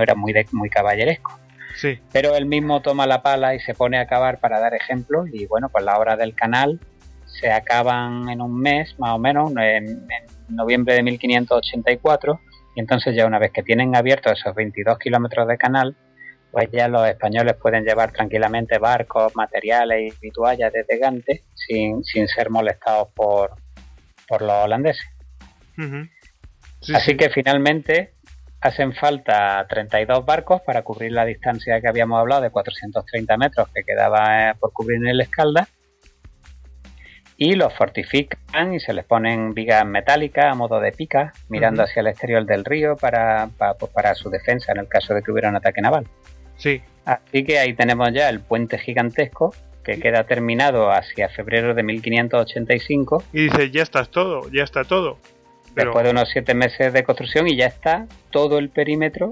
era muy caballeresco. Sí. Pero él mismo toma la pala y se pone a cavar para dar ejemplo, y bueno, pues la obra del canal se acaban en un mes más o menos, en noviembre de 1584, y entonces ya una vez que tienen abiertos esos 22 kilómetros de canal, pues ya los españoles pueden llevar tranquilamente barcos, materiales y vituallas desde Gante sin ser molestados por los holandeses. Uh-huh. Así que finalmente hacen falta 32 barcos para cubrir la distancia que habíamos hablado de 430 metros que quedaba por cubrir en el Escalda, y los fortifican y se les ponen vigas metálicas a modo de picas mirando hacia el exterior del río para su defensa en el caso de que hubiera un ataque naval. Sí. Así que ahí tenemos ya el puente gigantesco que queda terminado hacia febrero de 1585. Y dice, ya está todo. Pero... Después de unos 7 meses de construcción, y ya está todo el perímetro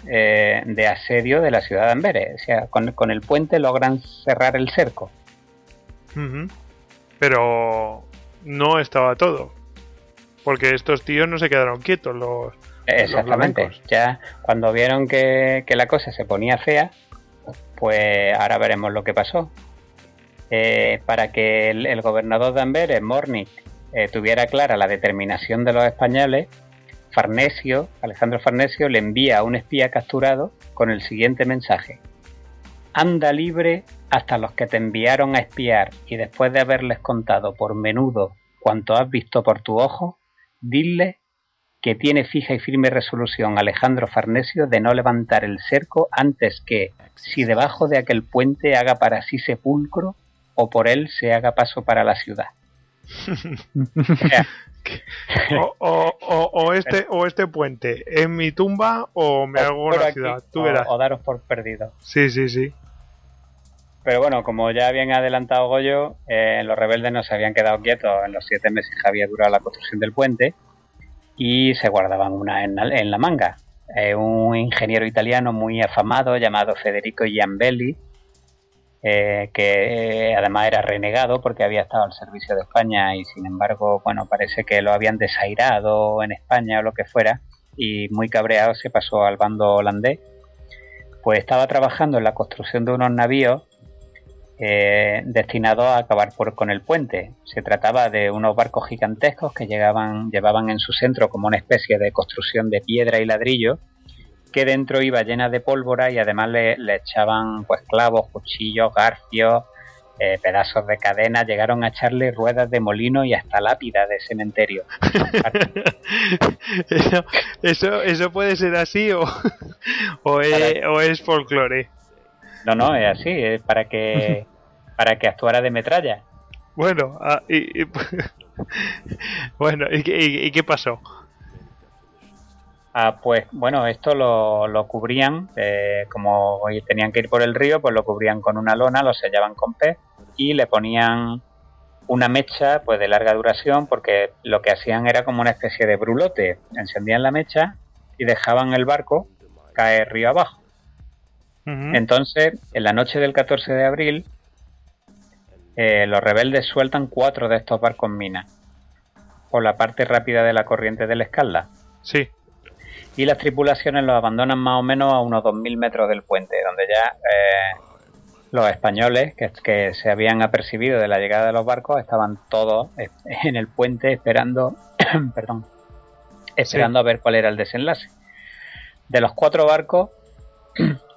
de asedio de la ciudad de Amberes. O sea, con el puente logran cerrar el cerco. Uh-huh. Pero no estaba todo. Porque estos tíos no se quedaron quietos, los Exactamente. flamencos. Ya cuando vieron que la cosa se ponía fea, pues ahora veremos lo que pasó. para que el gobernador de Amberes, Mornik, tuviera clara la determinación de los españoles, Alejandro Farnesio le envía a un espía capturado con el siguiente mensaje: anda libre hasta los que te enviaron a espiar, y después de haberles contado por menudo cuanto has visto por tu ojo, dile que tiene fija y firme resolución Alejandro Farnesio de no levantar el cerco antes que, si debajo de aquel puente haga para sí sepulcro, o por él se haga paso para la ciudad. o este puente, ¿es mi tumba o me hago una ciudad? Tú verás. O daros por perdido. Sí. Pero bueno, como ya habían adelantado Goyo, los rebeldes no se habían quedado quietos en los 7 meses que había durado la construcción del puente y se guardaban una en la manga. Un ingeniero italiano muy afamado llamado Federico Giambelli, que además era renegado porque había estado al servicio de España y sin embargo, bueno, parece que lo habían desairado en España o lo que fuera, y muy cabreado se pasó al bando holandés. Pues estaba trabajando en la construcción de unos navíos destinados a acabar con el puente. Se trataba de unos barcos gigantescos que llevaban en su centro como una especie de construcción de piedra y ladrillo, que dentro iba llena de pólvora y además le echaban pues clavos, cuchillos, garfios, pedazos de cadena. Llegaron a echarle ruedas de molino y hasta lápidas de cementerio. ¿Eso puede ser así o es folclore? No, es así, es para que actuara de metralla. Bueno, ¿y qué pasó? Pues bueno, esto lo cubrían, como tenían que ir por el río, pues lo cubrían con una lona, lo sellaban con pez y le ponían una mecha pues de larga duración, porque lo que hacían era como una especie de brulote. Encendían la mecha y dejaban el barco caer río abajo. Uh-huh. Entonces, en la noche del 14 de abril, los rebeldes sueltan 4 de estos barcos minas por la parte rápida de la corriente del Escalda. Sí. Y las tripulaciones los abandonan más o menos a unos 2.000 metros del puente, donde ya los españoles que se habían apercibido de la llegada de los barcos estaban todos en el puente esperando a ver cuál era el desenlace. De los 4 barcos,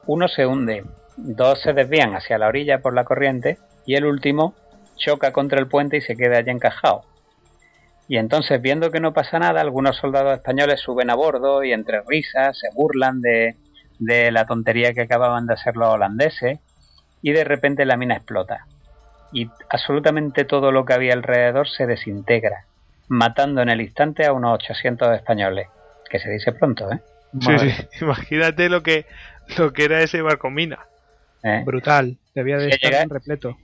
uno se hunde, 2 se desvían hacia la orilla por la corriente y el último choca contra el puente y se queda allí encajado. Y entonces, viendo que no pasa nada, algunos soldados españoles suben a bordo y entre risas se burlan de la tontería que acababan de hacer los holandeses, y de repente la mina explota y absolutamente todo lo que había alrededor se desintegra, matando en el instante a unos 800 españoles, que se dice pronto, ¿eh? Sí, imagínate lo que era ese barco mina. Brutal, debía de estar repleto.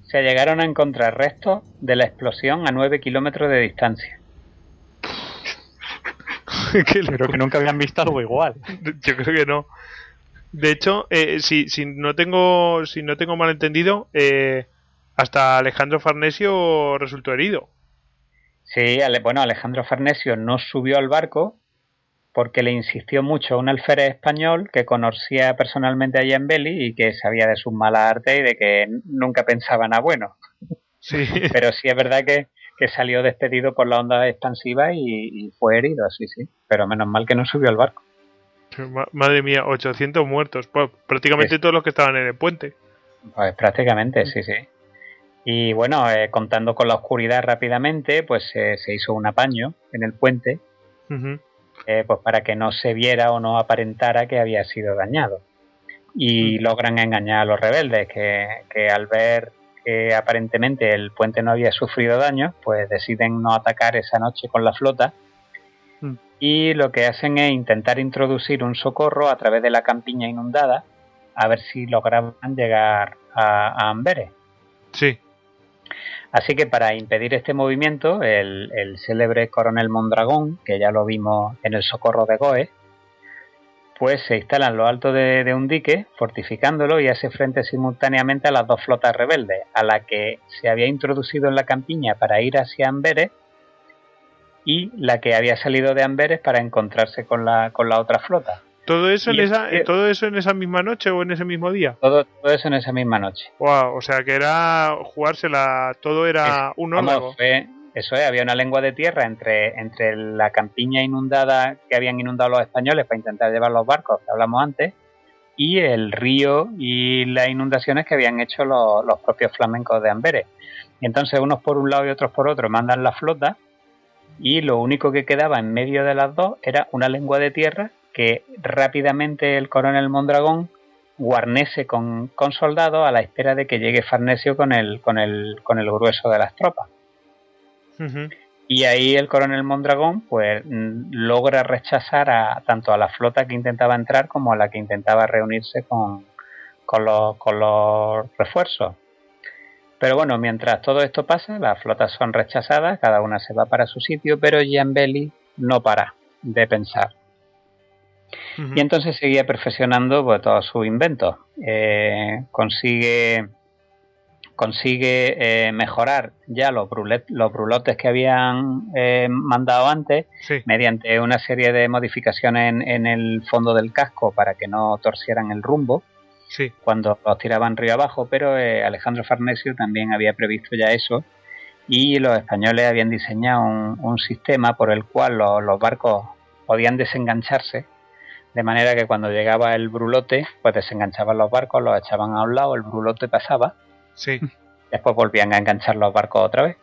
Se llegaron a encontrar restos de la explosión a 9 kilómetros de distancia. Pero que nunca habían visto algo igual. Yo creo que no. De hecho, si no tengo mal entendido, hasta Alejandro Farnesio resultó herido. Sí, Alejandro Farnesio no subió al barco porque le insistió mucho un alférez español que conocía personalmente a Giambelli y que sabía de sus malas artes y de que nunca pensaba nada bueno. Sí. Pero sí es verdad que salió despedido por la onda expansiva y fue herido, sí. Pero menos mal que no subió al barco. Madre mía, 800 muertos. Pues prácticamente todos los que estaban en el puente. Pues prácticamente, sí. Y bueno, contando con la oscuridad rápidamente, pues se hizo un apaño en el puente. Uh-huh. Pues para que no se viera o no aparentara que había sido dañado. Y logran engañar a los rebeldes, que al ver que aparentemente el puente no había sufrido daño, pues deciden no atacar esa noche con la flota. Y lo que hacen es intentar introducir un socorro a través de la campiña inundada, a ver si lograban llegar a Amberes. Sí. Así que para impedir este movimiento, el célebre coronel Mondragón, que ya lo vimos en el socorro de Goes, pues se instala en lo alto de un dique, fortificándolo, y hace frente simultáneamente a las 2 flotas rebeldes, a la que se había introducido en la campiña para ir hacia Amberes y la que había salido de Amberes para encontrarse con la otra flota. ¿Todo eso en esa misma noche o en ese mismo día? Todo eso en esa misma noche. Wow, o sea que era jugársela, todo era un órdago. Eso es, había una lengua de tierra entre la campiña inundada que habían inundado los españoles para intentar llevar los barcos que hablamos antes, y el río y las inundaciones que habían hecho los propios flamencos de Amberes. Y entonces unos por un lado y otros por otro mandan la flota, y lo único que quedaba en medio de las dos era una lengua de tierra que rápidamente el coronel Mondragón guarnece con soldados a la espera de que llegue Farnesio con el grueso de las tropas. Uh-huh. Y ahí el coronel Mondragón pues logra rechazar tanto a la flota que intentaba entrar como a la que intentaba reunirse con los refuerzos. Pero bueno, mientras todo esto pasa, las flotas son rechazadas, cada una se va para su sitio, pero Giambelli no para de pensar. Uh-huh. Y entonces seguía perfeccionando pues, todos sus inventos. Consigue mejorar ya los brulotes que habían mandado antes, sí, mediante una serie de modificaciones en el fondo del casco para que no torcieran el rumbo, sí, cuando los tiraban río abajo, pero Alejandro Farnesio también había previsto ya eso, y los españoles habían diseñado un sistema por el cual los barcos podían desengancharse, de manera que cuando llegaba el brulote, pues desenganchaban los barcos, los echaban a un lado, el brulote pasaba, sí, después volvían a enganchar los barcos otra vez.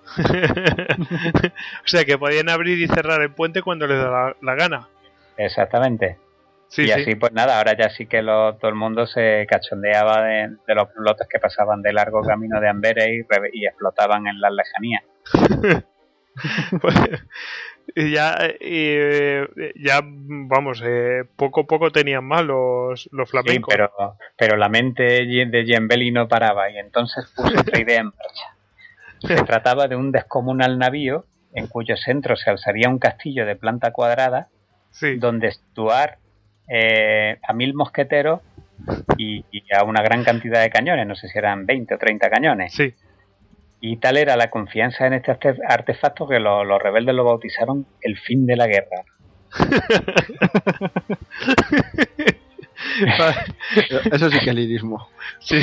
O sea que podían abrir y cerrar el puente cuando les daba la gana. Exactamente. Sí, y así sí, pues nada, ahora ya sí que todo el mundo se cachondeaba de los brulotes que pasaban de largo camino de Amberes y explotaban en las lejanías. Pues, ya vamos, poco a poco tenían más los flamencos. Sí, pero la mente de Giambelli no paraba y entonces puso otra idea en marcha. Se trataba de un descomunal navío en cuyo centro se alzaría un castillo de planta cuadrada, sí, donde situar a 1000 mosqueteros y a una gran cantidad de cañones, no sé si eran 20 o 30 cañones. Sí. Y tal era la confianza en este artefacto que los rebeldes lo bautizaron el fin de la guerra. Eso sí que es lirismo. Sí,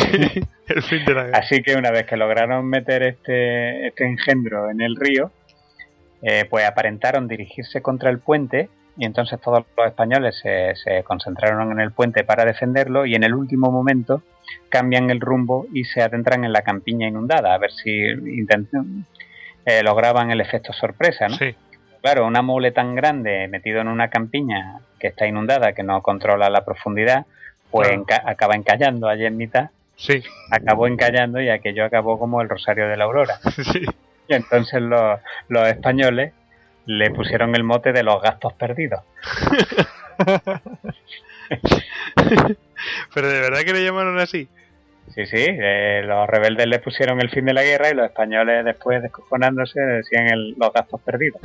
el fin de la guerra. Así que una vez que lograron meter este engendro en el río, pues aparentaron dirigirse contra el puente, y entonces todos los españoles se concentraron en el puente para defenderlo, y en el último momento cambian el rumbo y se adentran en la campiña inundada a ver si lograban el efecto sorpresa, ¿no? Sí. Claro, una mole tan grande metido en una campiña que está inundada, que no controla la profundidad, pues acaba encallando allí en mitad. Sí. Acabó encallando y aquello acabó como el Rosario de la Aurora. Sí. Y entonces los españoles le pusieron el mote de los gastos perdidos. ¿Pero de verdad que le llamaron así? Sí, los rebeldes le pusieron el fin de la guerra y los españoles, después descojonándose, decían los gastos perdidos.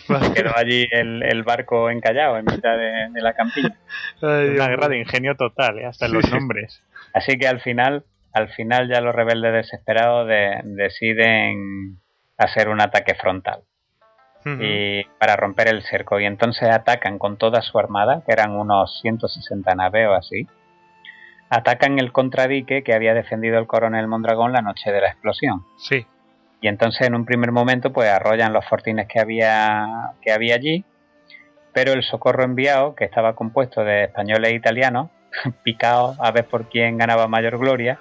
Se quedó allí el barco encallado en mitad de la campiña. Ay, una guerra de ingenio total, hasta en los nombres. Así que al final ya los rebeldes desesperados deciden hacer un ataque frontal. Uh-huh. Y para romper el cerco, y entonces atacan con toda su armada, que eran unos 160 naves o así. Atacan el contradique que había defendido el coronel Mondragón la noche de la explosión. Sí. Y entonces en un primer momento pues arrollan los fortines que había allí, pero el socorro enviado, que estaba compuesto de españoles e italianos, picados a ver por quién ganaba mayor gloria,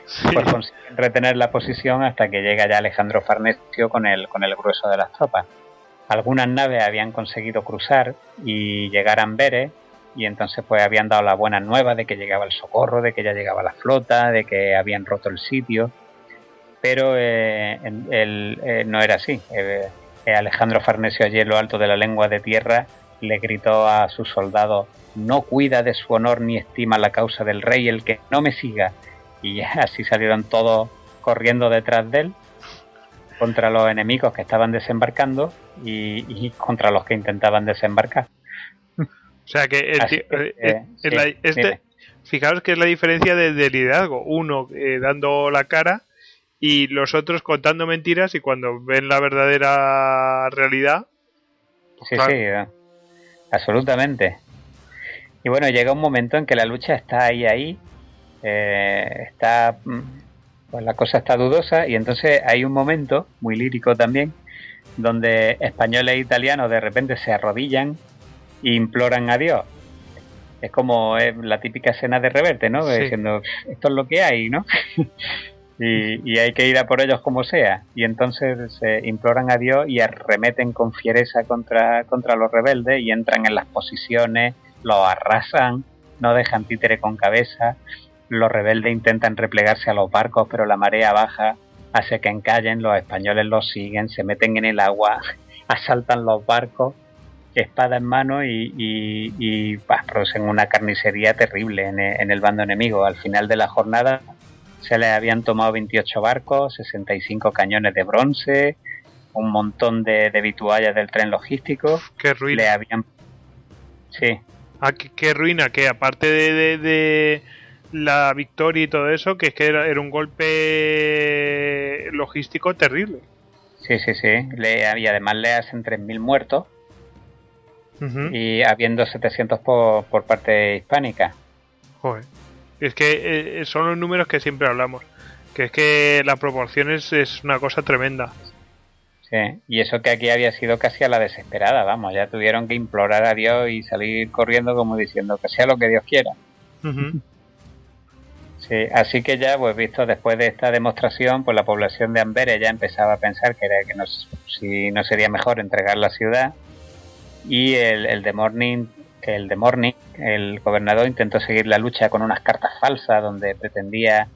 sí, pues consiguen retener la posición hasta que llega ya Alejandro Farnesio con el grueso de las tropas. Algunas naves habían conseguido cruzar y llegar a Amberes, y entonces pues habían dado la buena nueva de que llegaba el socorro, de que ya llegaba la flota, de que habían roto el sitio, pero no era así. Alejandro Farnesio, allí en lo alto de la lengua de tierra, le gritó a sus soldados: no cuida de su honor ni estima la causa del rey el que no me siga. Y ya así salieron todos corriendo detrás de él, contra los enemigos que estaban desembarcando y contra los que intentaban desembarcar. O sea que fijaos que es la diferencia de liderazgo. Uno dando la cara y los otros contando mentiras, y cuando ven la verdadera realidad... Pues sí, claro. Sí, absolutamente. Y bueno, llega un momento en que la lucha está ahí, pues la cosa está dudosa, y entonces hay un momento, muy lírico también, donde españoles e italianos de repente se arrodillan e imploran a Dios. Es como la típica escena de Reverte, ¿no? Sí. Diciendo, esto es lo que hay, ¿no? y hay que ir a por ellos como sea. Y entonces se imploran a Dios y arremeten con fiereza contra los rebeldes y entran en las posiciones, los arrasan, no dejan títere con cabeza. Los rebeldes intentan replegarse a los barcos, pero la marea baja hace que encallen, los españoles los siguen, se meten en el agua, asaltan los barcos, espada en mano y producen una carnicería terrible en el bando enemigo. Al final de la jornada se les habían tomado 28 barcos, 65 cañones de bronce, un montón de vituallas del tren logístico. ¡Qué ruina! Sí. Ah, qué ruina, que aparte de la victoria y todo eso, que es que era un golpe logístico terrible. Sí. Y además le hacen 3.000 muertos. Uh-huh. Y habiendo 700 por parte hispánica. Joder. Es que son los números que siempre hablamos. Que es que las proporciones es una cosa tremenda. Sí, y eso que aquí había sido casi a la desesperada, vamos, ya tuvieron que implorar a Dios y salir corriendo como diciendo que sea lo que Dios quiera. Uh-huh. Sí, así que ya, pues visto después de esta demostración, pues la población de Amberes ya empezaba a pensar que si no sería mejor entregar la ciudad. Y el de Morning, el gobernador intentó seguir la lucha con unas cartas falsas donde pretendía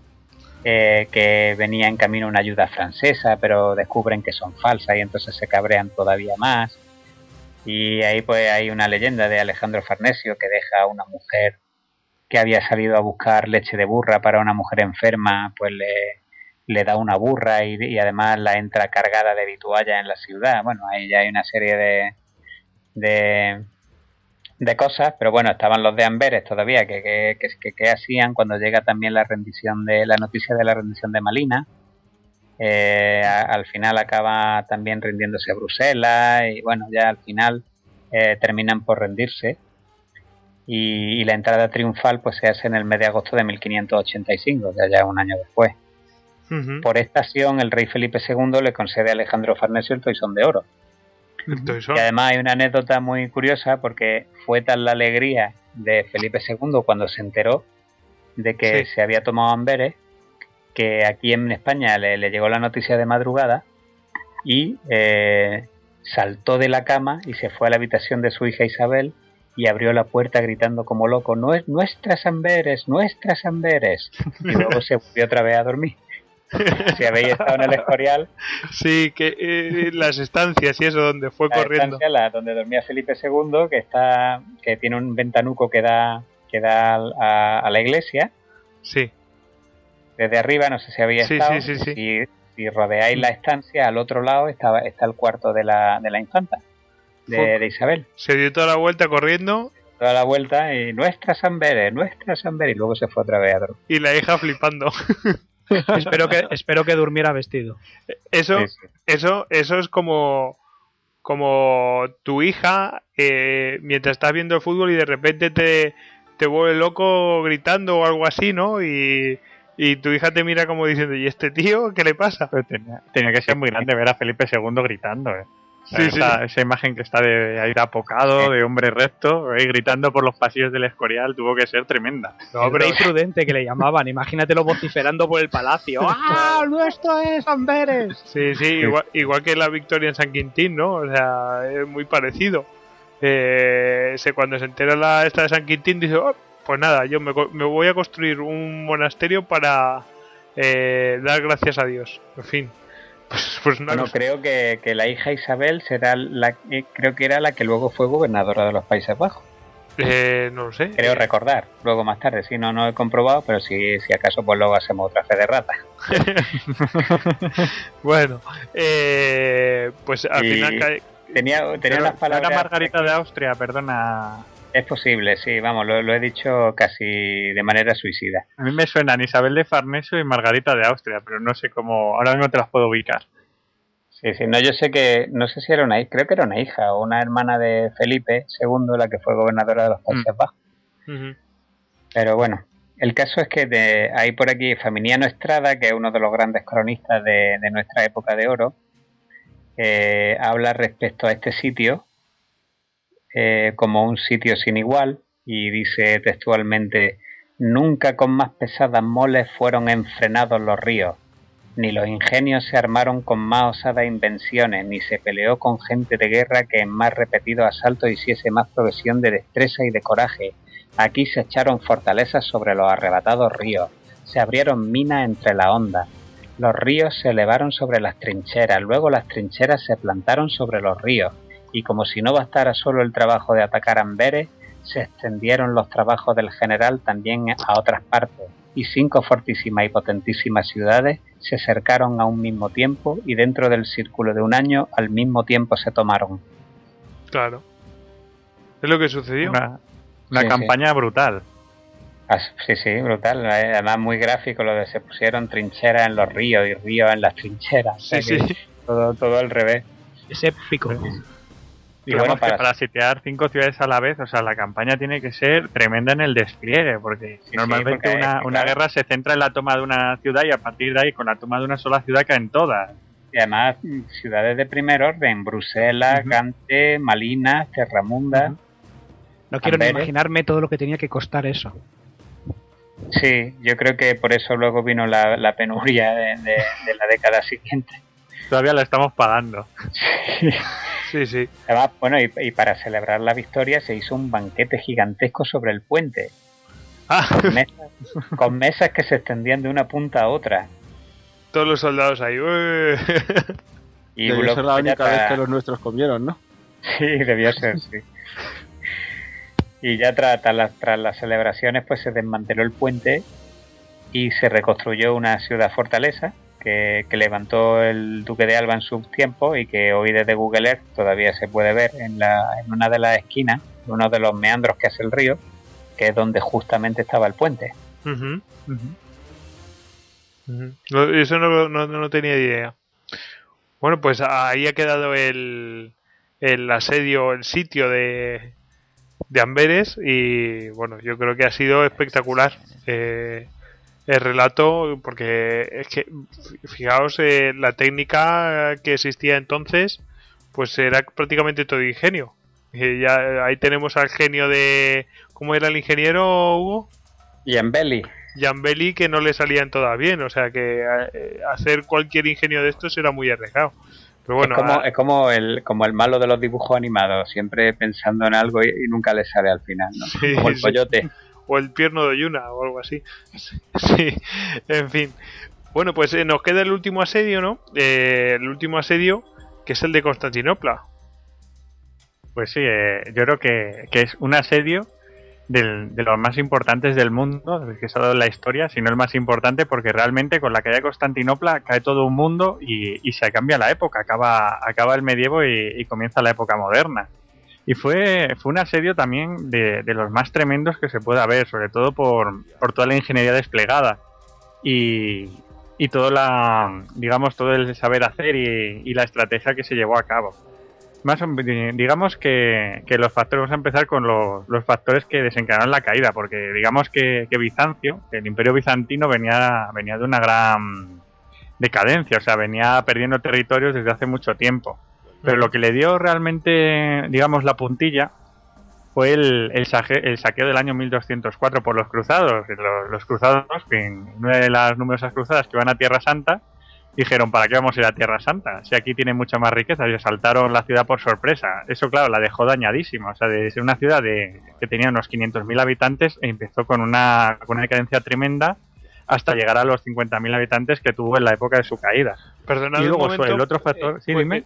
que venía en camino una ayuda francesa, pero descubren que son falsas y entonces se cabrean todavía más. Y ahí pues hay una leyenda de Alejandro Farnesio que deja a una mujer que había salido a buscar leche de burra para una mujer enferma, pues le da una burra y además la entra cargada de vituallas en la ciudad. Bueno, ahí ya hay una serie de cosas, pero bueno, estaban los de Amberes todavía, que hacían cuando llega también la noticia de la rendición de Malina. Al final acaba también rindiéndose Bruselas y bueno, ya al final terminan por rendirse y la entrada triunfal pues se hace en el mes de agosto de 1585, ya un año después. Uh-huh. Por esta acción el rey Felipe II le concede a Alejandro Farnesio el Toisón de Oro. Y además hay una anécdota muy curiosa porque fue tal la alegría de Felipe II cuando se enteró de que se había tomado Amberes que aquí en España le llegó la noticia de madrugada y saltó de la cama y se fue a la habitación de su hija Isabel y abrió la puerta gritando como loco, nuestras Amberes, nuestras Amberes, y luego se volvió otra vez a dormir. Si habéis estado en el Escorial. Sí, que las estancias y eso, donde fue corriendo. Donde dormía Felipe II, que tiene un ventanuco que da a la iglesia. Sí. Desde arriba, no sé si habéis estado. Sí. Si rodeáis la estancia, al otro lado está el cuarto de la infanta, de Isabel. Se dio toda la vuelta corriendo. Toda la vuelta y nuestras Amberes, y luego se fue otra vez a dormir. Y la hija flipando. espero que durmiera vestido. Eso es como tu hija mientras estás viendo el fútbol y de repente te vuelve loco gritando o algo así, ¿no? Y tu hija te mira como diciendo, ¿y este tío qué le pasa? Pero tenía que ser muy grande ver a Felipe II gritando, esa imagen que está de aire apocado, de hombre recto, gritando por los pasillos del Escorial, tuvo que ser tremenda. No, pero imprudente que le llamaban, imagínatelo vociferando por el palacio. ¡Ah, nuestro es Amberes! Sí, igual que la victoria en San Quintín, ¿no? O sea, es muy parecido. Cuando se entera esta de San Quintín, dice, pues nada, yo me voy a construir un monasterio para dar gracias a Dios. En fin. Pues bueno, creo que la hija Isabel será creo que era la que luego fue gobernadora de los Países Bajos. No lo sé. Creo recordar, luego más tarde, sí, no he comprobado, pero si acaso pues luego hacemos otra fe de rata. Bueno, pues al final tenía unas palabras. Era Margarita de Austria, perdona. Es posible, sí, vamos, lo he dicho casi de manera suicida. A mí me suenan Isabel de Farnesio y Margarita de Austria, pero no sé cómo, ahora mismo te las puedo ubicar. Sí, no, yo sé que, no sé si era creo que era una hija o una hermana de Felipe II, la que fue gobernadora de los Países Bajos. Pero bueno, el caso es que hay por aquí Faminiano Estrada, que es uno de los grandes cronistas de nuestra época de oro, habla respecto a este sitio como un sitio sin igual, y dice textualmente: nunca con más pesadas moles fueron enfrenados los ríos, ni los ingenios se armaron con más osadas invenciones, ni se peleó con gente de guerra que en más repetidos asaltos hiciese más provisión de destreza y de coraje. Aquí se echaron fortalezas sobre los arrebatados ríos, se abrieron minas entre las ondas, los ríos se elevaron sobre las trincheras, luego las trincheras se plantaron sobre los ríos, y como si no bastara solo el trabajo de atacar Amberes, se extendieron los trabajos del general también a otras partes, y 5 fortísimas y potentísimas ciudades se cercaron a un mismo tiempo, y dentro del círculo de un año al mismo tiempo se tomaron. Claro. Es lo que sucedió. Una campaña brutal. Sí, brutal. Además muy gráfico lo de se pusieron trincheras en los ríos y ríos en las trincheras. Sí. Todo al revés. Es épico. Digamos que para sitiar 5 ciudades a la vez, o sea, la campaña tiene que ser tremenda en el despliegue, porque normalmente porque una guerra se centra en la toma de una ciudad y a partir de ahí, con la toma de una sola ciudad, caen todas. Y además, ciudades de primer orden: Bruselas, Gante, Malinas, Terramunda. No quiero ni imaginarme todo lo que tenía que costar eso. Sí, yo creo que por eso luego vino la penuria de la década siguiente. Todavía la estamos pagando. Sí. Además, bueno, y para celebrar la victoria se hizo un banquete gigantesco sobre el puente. Con mesas que se extendían de una punta a otra. Todos los soldados ahí. Y debió ser la única vez que los nuestros comieron, ¿no? Sí, debió ser, sí. Y ya tras las celebraciones pues se desmanteló el puente y se reconstruyó una ciudad fortaleza que levantó el duque de Alba en sus tiempos, y que hoy desde Google Earth todavía se puede ver en una de las esquinas, uno de los meandros que hace el río, que es donde justamente estaba el puente. Eso no tenía idea. Bueno, pues ahí ha quedado el asedio, el sitio de Amberes, y bueno, yo creo que ha sido espectacular el relato, porque es que fijaos, la técnica que existía entonces pues era prácticamente todo ingenio. Ya ahí tenemos al genio de... ¿Cómo era el ingeniero, Hugo? Giambelli, que no le salían todas bien, o sea que hacer cualquier ingenio de estos era muy arriesgado. Pero bueno, es como el malo de los dibujos animados, siempre pensando en algo y nunca le sale al final, ¿no? Sí, como el Coyote. O el Pierno de Yuna o algo así. Sí, en fin. Bueno, pues nos queda el último asedio, ¿no? El último asedio, que es el de Constantinopla. Pues sí, yo creo que es un asedio de los más importantes del mundo que se ha dado en la historia, si no el más importante, porque realmente con la caída de Constantinopla cae todo un mundo y se cambia la época, acaba el medievo y comienza la época moderna. Y fue un asedio también de los más tremendos que se pueda ver, sobre todo por toda la ingeniería desplegada y todo todo el saber hacer y la estrategia que se llevó a cabo. Digamos que los factores, vamos a empezar con los factores que desencadenaron la caída, porque digamos que Bizancio, el Imperio Bizantino venía de una gran decadencia, o sea, venía perdiendo territorios desde hace mucho tiempo. Pero lo que le dio realmente, digamos, la puntilla fue el saqueo del año 1204 por los cruzados. Los cruzados, que en una de las numerosas cruzadas que iban a Tierra Santa, dijeron, ¿para qué vamos a ir a Tierra Santa? Si aquí tiene mucha más riqueza, y asaltaron la ciudad por sorpresa. Eso, claro, la dejó dañadísima. O sea, de ser una ciudad que tenía unos 500.000 habitantes, e empezó con una decadencia tremenda hasta llegar a los 50.000 habitantes que tuvo en la época de su caída. Perdonad y luego un momento, el otro factor... sí, dime.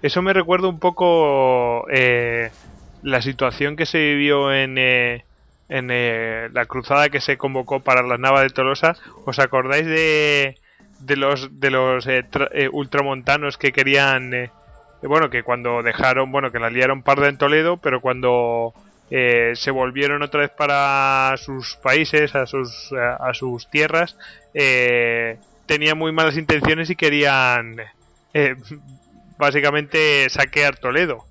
Eso me recuerda un poco la situación que se vivió en la cruzada que se convocó para las Navas de Tolosa. ¿Os acordáis de los ultramontanos que querían... que cuando dejaron... que la liaron parda en Toledo, pero cuando... se volvieron otra vez para sus países, a sus tierras, tenían muy malas intenciones y querían básicamente saquear Toledo.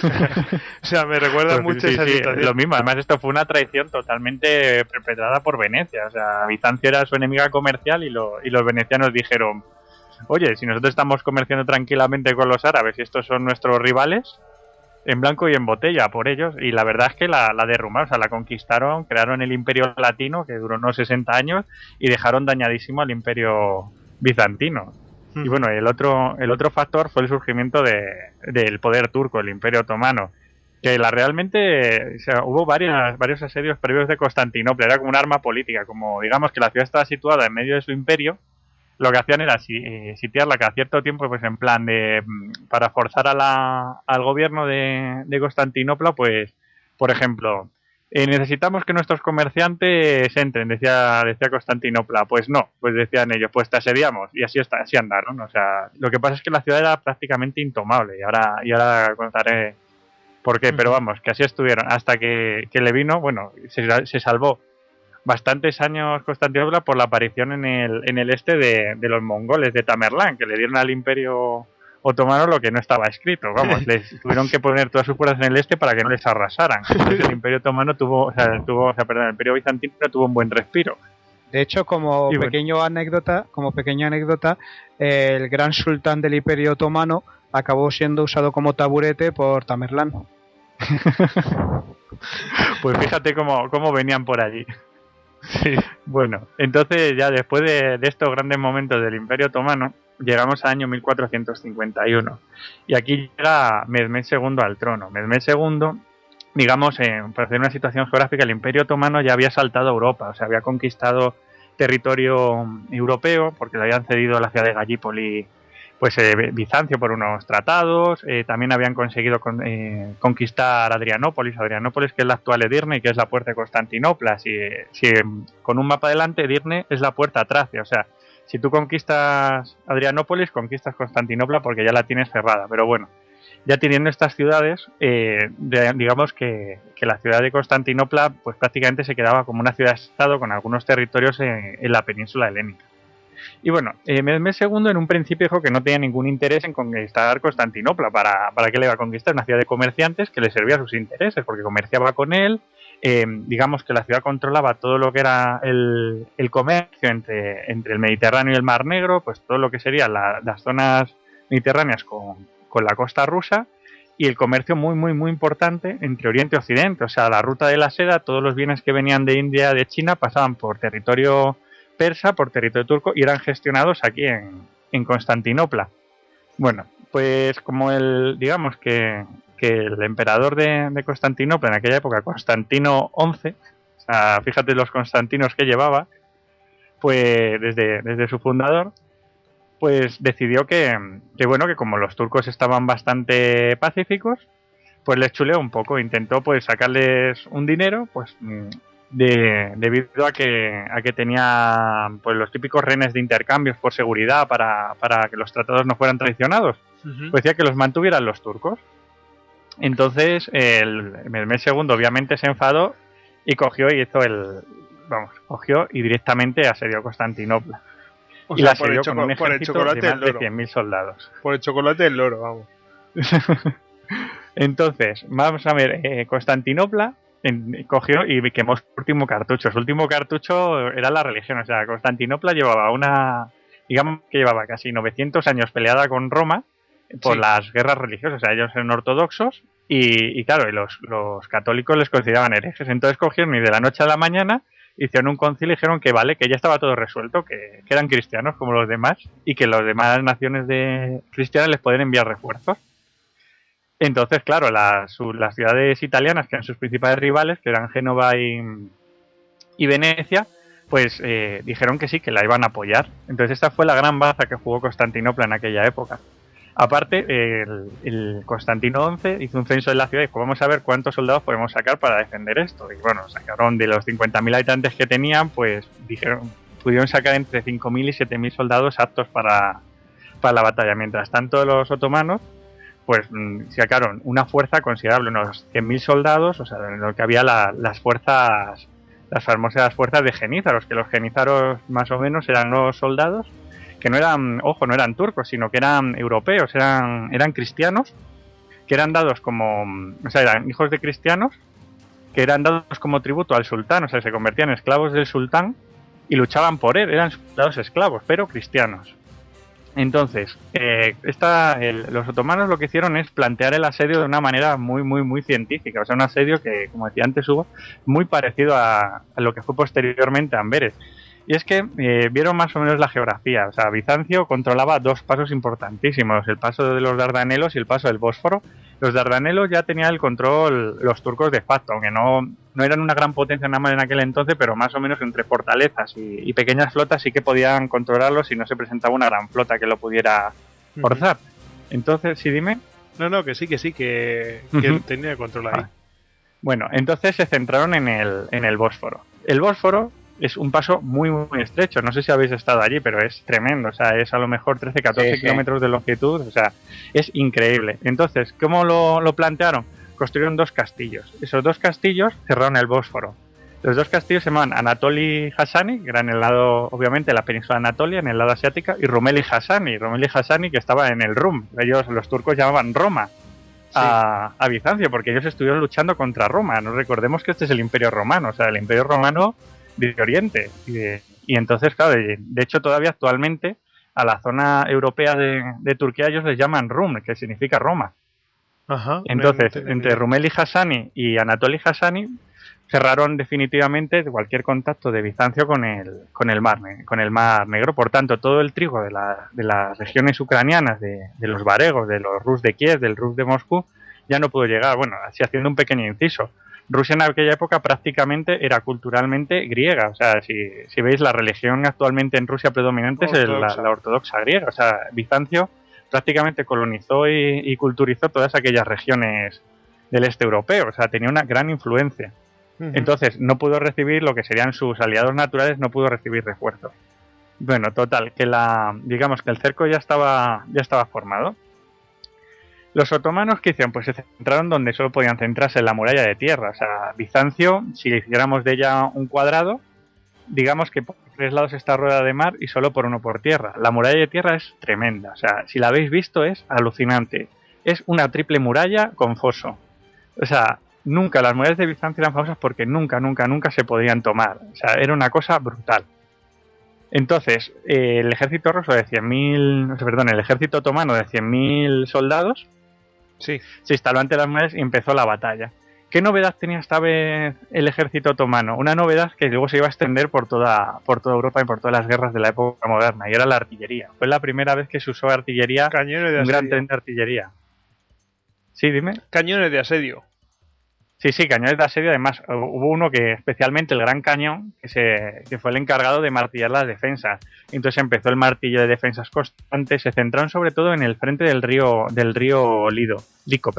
O sea, me recuerda mucho esa situación. Lo mismo, además esto fue una traición totalmente perpetrada por Venecia. O sea, Bizancio era su enemiga comercial y los venecianos dijeron: oye, si nosotros estamos comerciando tranquilamente con los árabes y estos son nuestros rivales, en blanco y en botella por ellos. Y la verdad es que la derrumbaron, o sea, la conquistaron, crearon el Imperio Latino, que duró unos 60 años, y dejaron dañadísimo al Imperio Bizantino. Y bueno, el otro factor fue el surgimiento del poder turco, el Imperio Otomano, que realmente, o sea, hubo varios asedios previos de Constantinopla, era como un arma política, como digamos que la ciudad estaba situada en medio de su imperio. Lo que hacían era sitiarla cada cierto tiempo, pues en plan de para forzar al gobierno de Constantinopla, pues, por ejemplo, necesitamos que nuestros comerciantes entren, decía Constantinopla. Pues no, pues decían ellos, pues te asediamos, y así andaron. O sea, lo que pasa es que la ciudad era prácticamente intomable, y ahora contaré por qué, pero vamos, que así estuvieron, hasta que le vino, bueno, se salvó bastantes años Constantinopla por la aparición en el este de los mongoles de Tamerlán, que le dieron al Imperio Otomano lo que no estaba escrito. Vamos, les tuvieron que poner todas sus fuerzas en el este para que no les arrasaran. Entonces el Imperio Otomano el Imperio Bizantino tuvo un buen respiro. De hecho, como pequeña anécdota, el gran sultán del Imperio Otomano acabó siendo usado como taburete por Tamerlán. Pues fíjate cómo venían por allí. Sí. Bueno, entonces ya después de estos grandes momentos del Imperio Otomano, llegamos al año 1451. Y aquí llega Mehmed II al trono. Mehmed II, digamos, para hacer una situación geográfica, el Imperio Otomano ya había saltado a Europa, o sea, había conquistado territorio europeo, porque le habían cedido la ciudad de Gallipoli, pues Bizancio, por unos tratados. También habían conseguido conquistar Adrianópolis, que es la actual Edirne y que es la puerta de Constantinopla. Si con un mapa delante, Edirne es la puerta a Tracia. O sea, si tú conquistas Adrianópolis, conquistas Constantinopla porque ya la tienes cerrada. Pero bueno, ya teniendo estas ciudades, digamos que la ciudad de Constantinopla pues prácticamente se quedaba como una ciudad-estado con algunos territorios en la península helénica. Y bueno, Mehmed II en un principio dijo que no tenía ningún interés en conquistar Constantinopla. ¿Para qué le iba a conquistar? Una ciudad de comerciantes que le servía a sus intereses, porque comerciaba con él. Digamos que la ciudad controlaba todo lo que era el comercio entre el Mediterráneo y el Mar Negro, pues todo lo que serían las zonas mediterráneas con la costa rusa, y el comercio muy, muy, muy importante entre Oriente y Occidente. O sea, la ruta de la seda, todos los bienes que venían de India, de China, pasaban por territorio persa, por territorio turco, y eran gestionados aquí en Constantinopla. Bueno, pues como digamos que el emperador de Constantinopla en aquella época, Constantino XI, o sea, fíjate los Constantinos que llevaba, pues desde su fundador, pues decidió que como los turcos estaban bastante pacíficos, pues les chuleó un poco, intentó pues sacarles un dinero, pues debido a que tenía pues los típicos rehenes de intercambios por seguridad para que los tratados no fueran traicionados. Pues decía que los mantuvieran los turcos. Entonces el Mehmed II obviamente se enfadó y cogió y directamente asedió Constantinopla. O y sea, la asedió con un ejército de más de 100.000 soldados. Por el chocolate del loro, vamos. Entonces, vamos a ver, Constantinopla cogió y quemó su último cartucho. Su último cartucho era la religión. O sea, Constantinopla llevaba llevaba casi 900 años peleada con Roma por las guerras religiosas. O sea, ellos eran ortodoxos y claro, y los católicos les consideraban herejes. Entonces cogieron y de la noche a la mañana hicieron un concilio y dijeron que que ya estaba todo resuelto, que eran cristianos como los demás y que las demás naciones cristianas les pueden enviar refuerzos. Entonces, claro, las ciudades italianas, que eran sus principales rivales, que eran Génova y Venecia, pues dijeron que sí, que la iban a apoyar. Entonces esta fue la gran baza que jugó Constantinopla en aquella época. Aparte, el Constantino XI hizo un censo de la ciudad y dijo, vamos a ver cuántos soldados podemos sacar para defender esto. Y bueno, sacaron de los 50.000 habitantes que tenían, pues pudieron sacar entre 5.000 y 7.000 soldados aptos para la batalla. Mientras tanto, los otomanos pues sacaron una fuerza considerable, unos 100.000 soldados, o sea, en lo que había las famosas fuerzas de genízaros, que los genízaros más o menos eran los soldados que no eran turcos, sino que eran europeos, eran cristianos, que eran dados como, o sea, eran hijos de cristianos que eran dados como tributo al sultán, o sea, se convertían en esclavos del sultán y luchaban por él, eran soldados esclavos, pero cristianos. Entonces, los otomanos lo que hicieron es plantear el asedio de una manera muy, muy, muy científica. O sea, un asedio que, como decía antes Hugo, muy parecido a lo que fue posteriormente Amberes. Y es que vieron más o menos la geografía. O sea, Bizancio controlaba dos pasos importantísimos, el paso de los Dardanelos y el paso del Bósforo. Los Dardanelos ya tenían el control los turcos de facto, aunque no eran una gran potencia nada más en aquel entonces, pero más o menos entre fortalezas y pequeñas flotas sí que podían controlarlos si no se presentaba una gran flota que lo pudiera forzar. Entonces, sí, dime. No, que que tenía control ahí. Bueno, entonces se centraron en el Bósforo. El Bósforo es un paso muy, muy estrecho. No sé si habéis estado allí, pero es tremendo. O sea, es a lo mejor 13, 14 kilómetros de longitud. O sea, es increíble. Entonces, ¿cómo lo plantearon? Construyeron dos castillos. Esos dos castillos cerraron el Bósforo. Los dos castillos se llamaban Anatoli Hassani, que era en el lado, obviamente, de la península de Anatolia, en el lado asiática, y Rumeli Hassani, que estaba en el Rum. Ellos, los turcos, llamaban Roma a Bizancio, porque ellos estuvieron luchando contra Roma. No recordemos que este es el Imperio Romano, o sea, el Imperio Romano de Oriente. Y entonces, claro, de hecho, todavía actualmente a la zona europea de Turquía ellos les llaman Rum, que significa Roma. Ajá, entonces, entre Rumeli Hassani y Anatoli Hassani cerraron definitivamente cualquier contacto de Bizancio con el Mar Negro. Por tanto, todo el trigo de las regiones ucranianas, de los varegos, de los Rus de Kiev, del Rus de Moscú, ya no pudo llegar. Bueno, así haciendo un pequeño inciso. Rusia en aquella época prácticamente era culturalmente griega. O sea, si veis, la religión actualmente en Rusia predominante es la ortodoxa griega. O sea, Bizancio prácticamente colonizó y culturizó todas aquellas regiones del este europeo. O sea, tenía una gran influencia. Entonces, no pudo recibir lo que serían sus aliados naturales, no pudo recibir refuerzos. Bueno, total, digamos que el cerco ya estaba formado. Los otomanos, ¿qué hicieron? Pues se centraron donde solo podían centrarse, en la muralla de tierra. O sea, Bizancio, si hiciéramos de ella un cuadrado, digamos que por 3 lados está rueda de mar y solo por uno por tierra. La muralla de tierra es tremenda. O sea, si la habéis visto es alucinante. Es una triple muralla con foso. O sea, nunca las murallas de Bizancio eran famosas porque nunca se podían tomar. O sea, era una cosa brutal. Entonces, el ejército ruso de 100.000... Perdón, el ejército otomano de 100.000 soldados se instaló ante las murallas y empezó la batalla. ¿Qué novedad tenía esta vez el ejército otomano? Una novedad que luego se iba a extender por toda Europa y por todas las guerras de la época moderna, y era la artillería. Fue la primera vez que se usó artillería, un gran tren de artillería. Sí, dime. Cañones de asedio. Sí, cañones de asedio. Además, hubo uno que, especialmente el Gran Cañón, que fue el encargado de martillar las defensas. Entonces empezó el martillo de defensas constantes. Se centraron sobre todo en el frente del río Lico,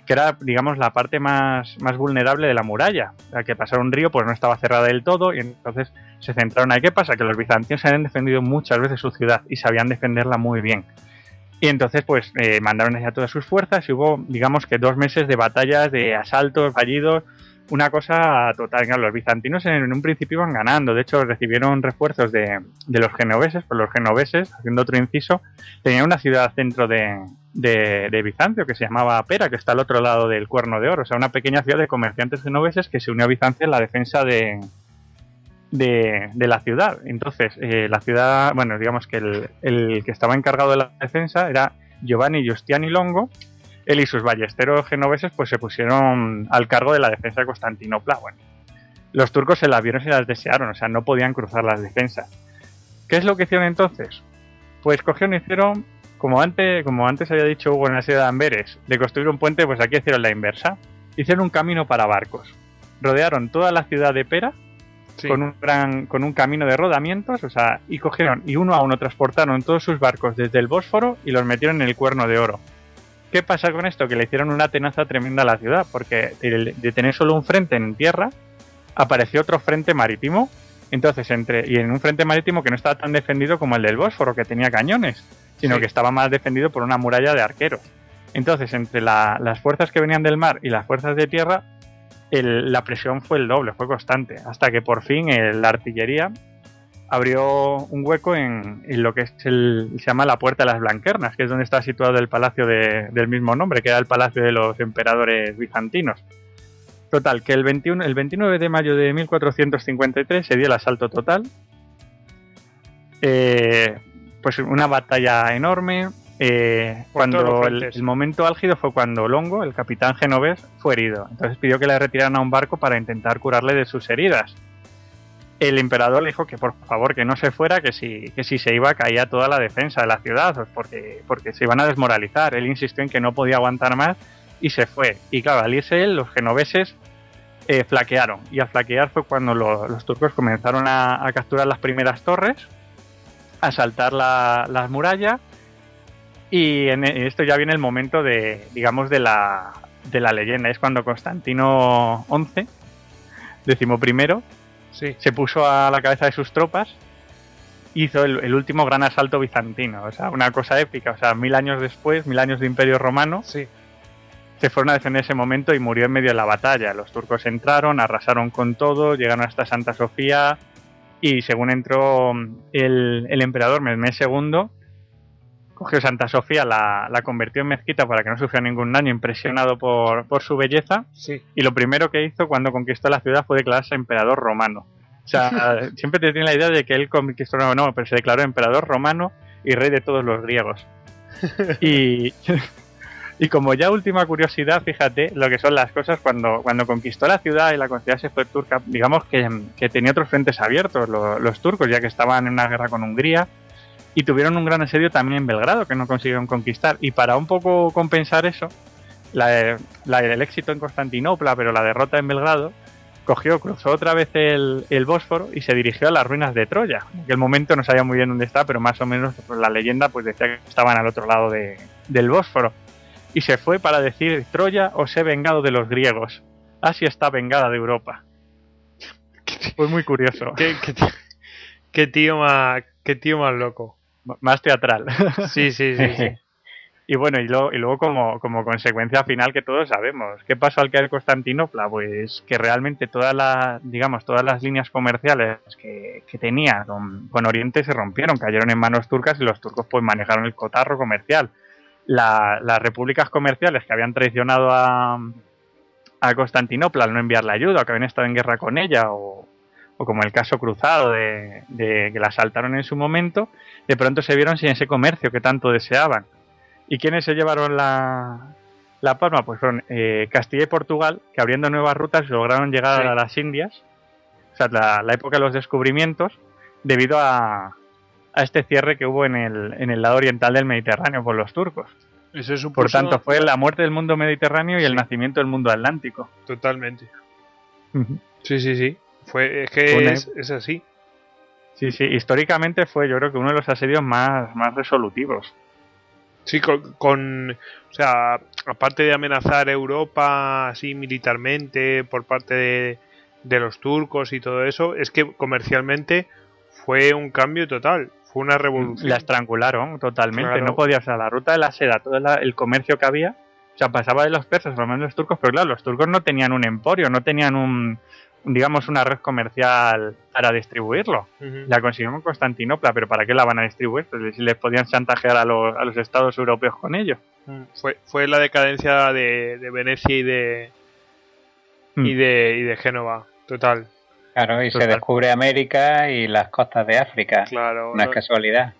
que era, digamos, la parte más vulnerable de la muralla. O sea, que pasar un río pues no estaba cerrada del todo, y entonces se centraron ahí. ¿Qué pasa? Que los bizantinos habían defendido muchas veces su ciudad y sabían defenderla muy bien. Y entonces, pues, mandaron allá todas sus fuerzas y hubo, digamos que 2 meses de batallas, de asaltos fallidos, una cosa total. Claro, los bizantinos en un principio iban ganando. De hecho, recibieron refuerzos de los genoveses. Pues los genoveses, haciendo otro inciso, tenían una ciudad dentro de Bizancio que se llamaba Pera, que está al otro lado del Cuerno de Oro. O sea, una pequeña ciudad de comerciantes genoveses que se unió a Bizancio en la defensa de la ciudad. Entonces, la ciudad, bueno, digamos que el que estaba encargado de la defensa era Giovanni Giustiani Longo. Él y sus ballesteros genoveses pues se pusieron al cargo de la defensa de Constantinopla. Bueno, los turcos se las vieron y las desearon, o sea, no podían cruzar las defensas. ¿Qué es lo que hicieron entonces? Pues cogieron y hicieron, como antes había dicho Hugo en la serie de Amberes, de construir un puente, pues aquí hicieron la inversa. Hicieron un camino para barcos. Rodearon toda la ciudad de Pera con un camino de rodamientos, o sea, y cogieron y uno a uno transportaron todos sus barcos desde el Bósforo y los metieron en el Cuerno de Oro. ¿Qué pasa con esto? Que le hicieron una tenaza tremenda a la ciudad, porque de tener solo un frente en tierra, apareció otro frente marítimo. Entonces, y en un frente marítimo que no estaba tan defendido como el del Bósforo, que tenía cañones, sino que estaba más defendido por una muralla de arqueros. Entonces, entre las fuerzas que venían del mar y las fuerzas de tierra, la presión fue el doble, fue constante, hasta que por fin la artillería abrió un hueco en lo que se llama la Puerta de las Blanquernas, que es donde está situado el palacio del mismo nombre, que era el palacio de los emperadores bizantinos. Total, que el 29 de mayo de 1453 se dio el asalto total. Pues una batalla enorme. Cuando el momento álgido fue cuando Longo, el capitán genovés, fue herido. Entonces pidió que le retiraran a un barco para intentar curarle de sus heridas. El emperador le dijo que por favor que no se fuera, que si se iba caía toda la defensa de la ciudad, pues porque se iban a desmoralizar. Él insistió en que no podía aguantar más y se fue. Y claro, al irse él, los genoveses flaquearon. Y al flaquear fue cuando los turcos comenzaron a capturar las primeras torres, a asaltar las murallas. Y en esto ya viene el momento de la leyenda. Es cuando Constantino XI, XI, sí, se puso a la cabeza de sus tropas, hizo el último gran asalto bizantino. O sea, una cosa épica. O sea, 1000 años después, 1000 años de Imperio Romano, sí, se fueron a defender ese momento y murió en medio de la batalla. Los turcos entraron, arrasaron con todo, llegaron hasta Santa Sofía y según entró el emperador Mehmed II, cogió Santa Sofía, la convirtió en mezquita para que no sufriera ningún daño, impresionado por su belleza. sí. Y lo primero que hizo cuando conquistó la ciudad fue declararse emperador romano. O sea, siempre te tiene la idea de que él conquistó, no, pero se declaró emperador romano y rey de todos los griegos. Y como ya última curiosidad, fíjate lo que son las cosas cuando conquistó la ciudad y la ciudad se fue turca, digamos que tenía otros frentes abiertos los turcos, ya que estaban en una guerra con Hungría. Y tuvieron un gran asedio también en Belgrado, que no consiguieron conquistar. Y para un poco compensar eso, el éxito en Constantinopla, pero la derrota en Belgrado, cruzó otra vez el Bósforo y se dirigió a las ruinas de Troya. En aquel momento no sabía muy bien dónde está, pero más o menos la leyenda pues decía que estaban al otro lado del Bósforo. Y se fue para decir: Troya os he vengado de los griegos. Asia está vengada de Europa. Fue muy curioso. Qué tío más loco. Más teatral. Sí. Y bueno, y luego como consecuencia final que todos sabemos, ¿qué pasó al caer Constantinopla? Pues que realmente todas las líneas comerciales que tenía con Oriente se rompieron, cayeron en manos turcas y los turcos pues manejaron el cotarro comercial. Las repúblicas comerciales que habían traicionado a Constantinopla al no enviarle ayuda, o que habían estado en guerra con ella, o como el caso cruzado de que la asaltaron en su momento, de pronto se vieron sin ese comercio que tanto deseaban. ¿Y quiénes se llevaron la palma? Pues fueron Castilla y Portugal, que abriendo nuevas rutas lograron llegar a las Indias, o sea, la época de los descubrimientos, debido a este cierre que hubo en el lado oriental del Mediterráneo por los turcos. Eso supuso... Por tanto, fue la muerte del mundo mediterráneo y el nacimiento del mundo atlántico. Totalmente. Uh-huh. Sí. Es así. Sí, históricamente fue, yo creo que uno de los asedios más resolutivos. Sí, o sea, aparte de amenazar Europa así militarmente por parte de los turcos y todo eso, es que comercialmente fue un cambio total, fue una revolución. La estrangularon totalmente, claro. No podía, o sea, la ruta de la seda, todo el comercio que había, o sea, pasaba de los persas, por lo menos los turcos, pero claro, los turcos no tenían un emporio, no tenían una red comercial para distribuirlo. Uh-huh. La consiguieron en Constantinopla, pero ¿para qué la van a distribuir? Pues si les podían chantajear a los estados europeos con ello. Fue la decadencia de Venecia y de Génova, total. Claro, y se descubre América y las costas de África. Claro. No es casualidad.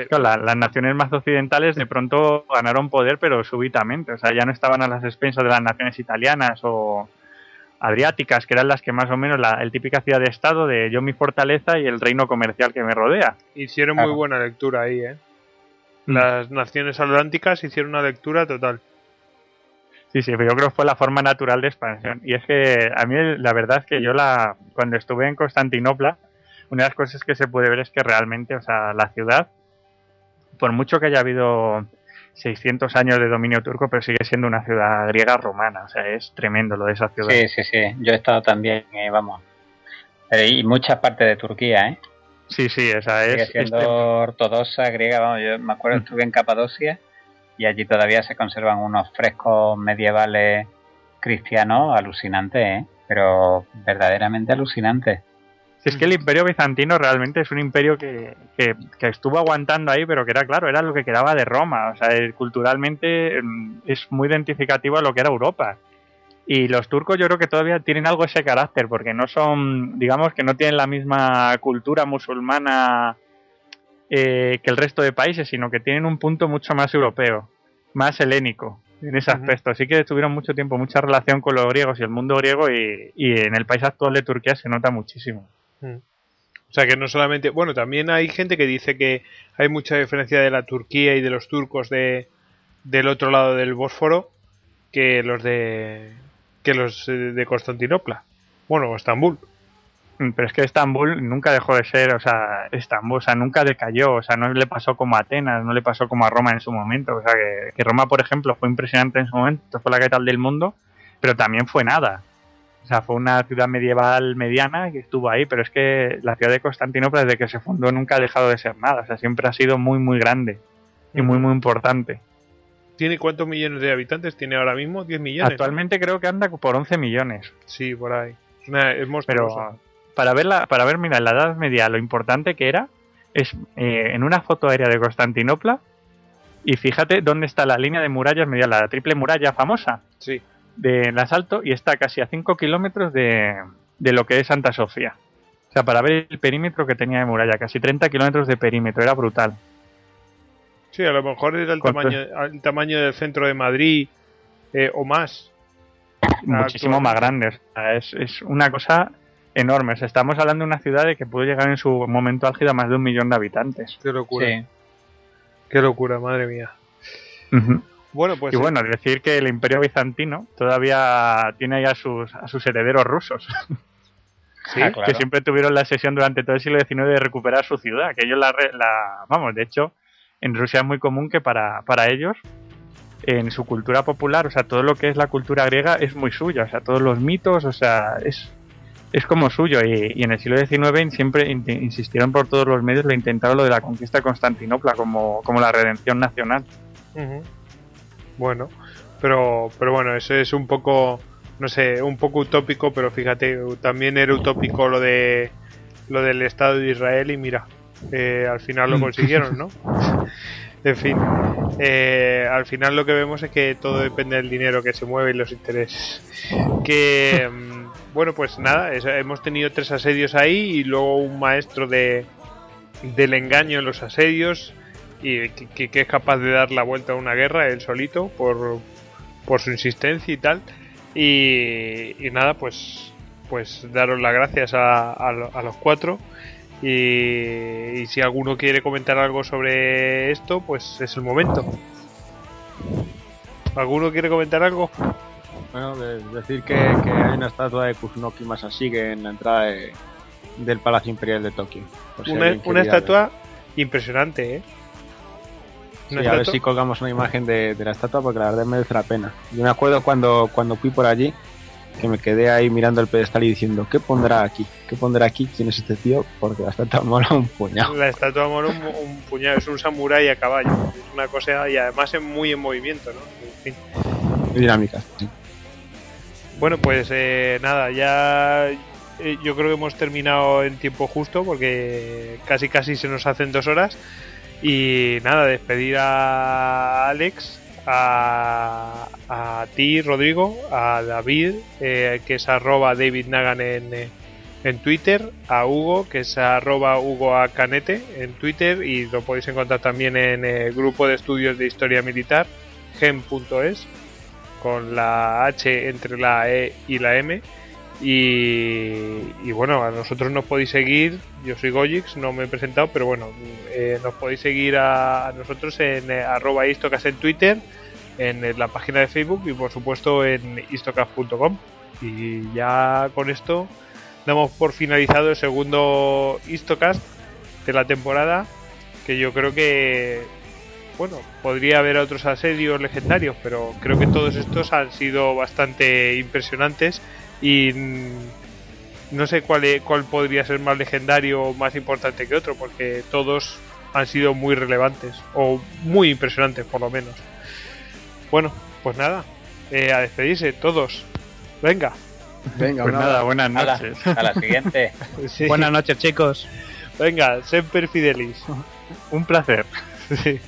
Claro, las naciones más occidentales de pronto ganaron poder, pero súbitamente. O sea, ya no estaban a las expensas de las naciones italianas o adriáticas, que eran las que más o menos el típica ciudad de estado de yo mi fortaleza y el reino comercial que me rodea. Hicieron muy buena lectura ahí, ¿eh? Las naciones atlánticas hicieron una lectura total. Sí, pero yo creo que fue la forma natural de expansión. Y es que a mí la verdad es que yo cuando estuve en Constantinopla, una de las cosas que se puede ver es que realmente, o sea, la ciudad, por mucho que haya habido 600 años de dominio turco, pero sigue siendo una ciudad griega romana. O sea, es tremendo lo de esa ciudad. Sí. Yo he estado también, vamos. Y muchas partes de Turquía, ¿eh? Sí, esa sigue siendo ortodoxa, griega. Vamos, yo me acuerdo, estuve en Capadocia y allí todavía se conservan unos frescos medievales cristianos alucinantes, ¿eh? Pero verdaderamente alucinantes. Si es que el Imperio Bizantino realmente es un imperio que estuvo aguantando ahí, pero que era, claro, era lo que quedaba de Roma. O sea, culturalmente es muy identificativo a lo que era Europa. Y los turcos yo creo que todavía tienen algo ese carácter, porque no son, digamos que no tienen la misma cultura musulmana que el resto de países, sino que tienen un punto mucho más europeo, más helénico en ese aspecto. Así que tuvieron mucho tiempo, mucha relación con los griegos y el mundo griego, y en el país actual de Turquía se nota muchísimo. O sea que no solamente... Bueno, también hay gente que dice que hay mucha diferencia de la Turquía y de los turcos del otro lado del Bósforo que los de Constantinopla. Bueno, Estambul. Pero es que Estambul nunca dejó de ser, o sea, Estambul, o sea, nunca decayó, o sea, no le pasó como a Atenas, no le pasó como a Roma en su momento, o sea, que Roma, por ejemplo, fue impresionante en su momento, fue la capital del mundo, pero también fue nada. O sea, fue una ciudad medieval mediana que estuvo ahí, pero es que la ciudad de Constantinopla, desde que se fundó, nunca ha dejado de ser nada, o sea, siempre ha sido muy, muy grande y muy, muy importante. ¿Tiene cuántos millones de habitantes? ¿Tiene ahora mismo? 10 millones. Actualmente creo que anda por 11 millones. Sí, por ahí. Es monstruoso. Pero para ver, mira, en la Edad Media lo importante que era es en una foto aérea de Constantinopla, y fíjate dónde está la línea de murallas medial, la triple muralla famosa del asalto, y está casi a 5 kilómetros de lo que es Santa Sofía. O sea, para ver el perímetro que tenía de muralla, casi 30 kilómetros de perímetro, era brutal. Sí, a lo mejor era el tamaño del centro de Madrid o más. Muchísimo más grande. O sea, es una cosa enorme. O sea, estamos hablando de una ciudad de que pudo llegar en su momento álgido a más de 1 millón de habitantes. Qué locura. Sí. Qué locura, madre mía. Bueno, pues... Y bueno, decir que el Imperio Bizantino todavía tiene ahí a sus herederos rusos. Sí, claro. Que siempre tuvieron la obsesión durante todo el siglo XIX de recuperar su ciudad. Que ellos vamos, de hecho, en Rusia es muy común que para ellos, en su cultura popular, o sea, todo lo que es la cultura griega es muy suya. O sea, todos los mitos, o sea, es como suyo. Y en el siglo XIX siempre insistieron por todos los medios, lo intentaron lo de la conquista de Constantinopla como la redención nacional. Bueno, pero bueno, eso es un poco, no sé, un poco utópico, pero fíjate, también era utópico lo del Estado de Israel, y mira, al final lo consiguieron, ¿no? En fin, al final lo que vemos es que todo depende del dinero que se mueve y los intereses. Que bueno, pues nada, hemos tenido 3 asedios ahí, y luego un maestro del engaño en los asedios, y que es capaz de dar la vuelta a una guerra él solito por su insistencia y tal. Y nada, pues daros las gracias a los 4. Y si alguno quiere comentar algo sobre esto, pues es el momento. ¿Alguno quiere comentar algo? Bueno, decir que hay una estatua de Kusunoki Masashige en la entrada del Palacio Imperial de Tokio. Una estatua impresionante, ¿eh? Sí, a ver si colgamos una imagen de la estatua, porque la verdad merece la pena. Yo me acuerdo cuando fui por allí, que me quedé ahí mirando el pedestal y diciendo, ¿qué pondrá aquí? ¿Qué pondrá aquí? ¿Quién es este tío? Porque la estatua mola un puñado. La estatua mola un puñado, es un samurái a caballo. Es una cosa, y además es muy en movimiento, ¿no? En fin. Muy dinámica, sí. Bueno, pues nada, ya yo creo que hemos terminado en tiempo justo, porque casi se nos hacen 2 horas. Y nada, despedir a Alex, a ti, Rodrigo, a David, que es @DavidNagan en Twitter, a Hugo, que es @HugoAcanete en Twitter, y lo podéis encontrar también en el grupo de estudios de historia militar, gem.es, con la H entre la E y la M. Y bueno, a nosotros nos podéis seguir. Yo soy Gojix, no me he presentado, pero bueno, nos podéis seguir a nosotros en @istocast en Twitter, en la página de Facebook, y por supuesto en istocast.com. Y ya con esto damos por finalizado el segundo Istocast de la temporada, que yo creo que, bueno, podría haber otros asedios legendarios, pero creo que todos estos han sido bastante impresionantes. Y no sé cuál podría ser más legendario o más importante que otro, porque todos han sido muy relevantes, o muy impresionantes por lo menos. Bueno, pues nada, a despedirse todos. Venga. Venga, pues nada, buenas noches. A la siguiente. Sí. Buenas noches, chicos. Venga, semper fidelis. Un placer. Sí.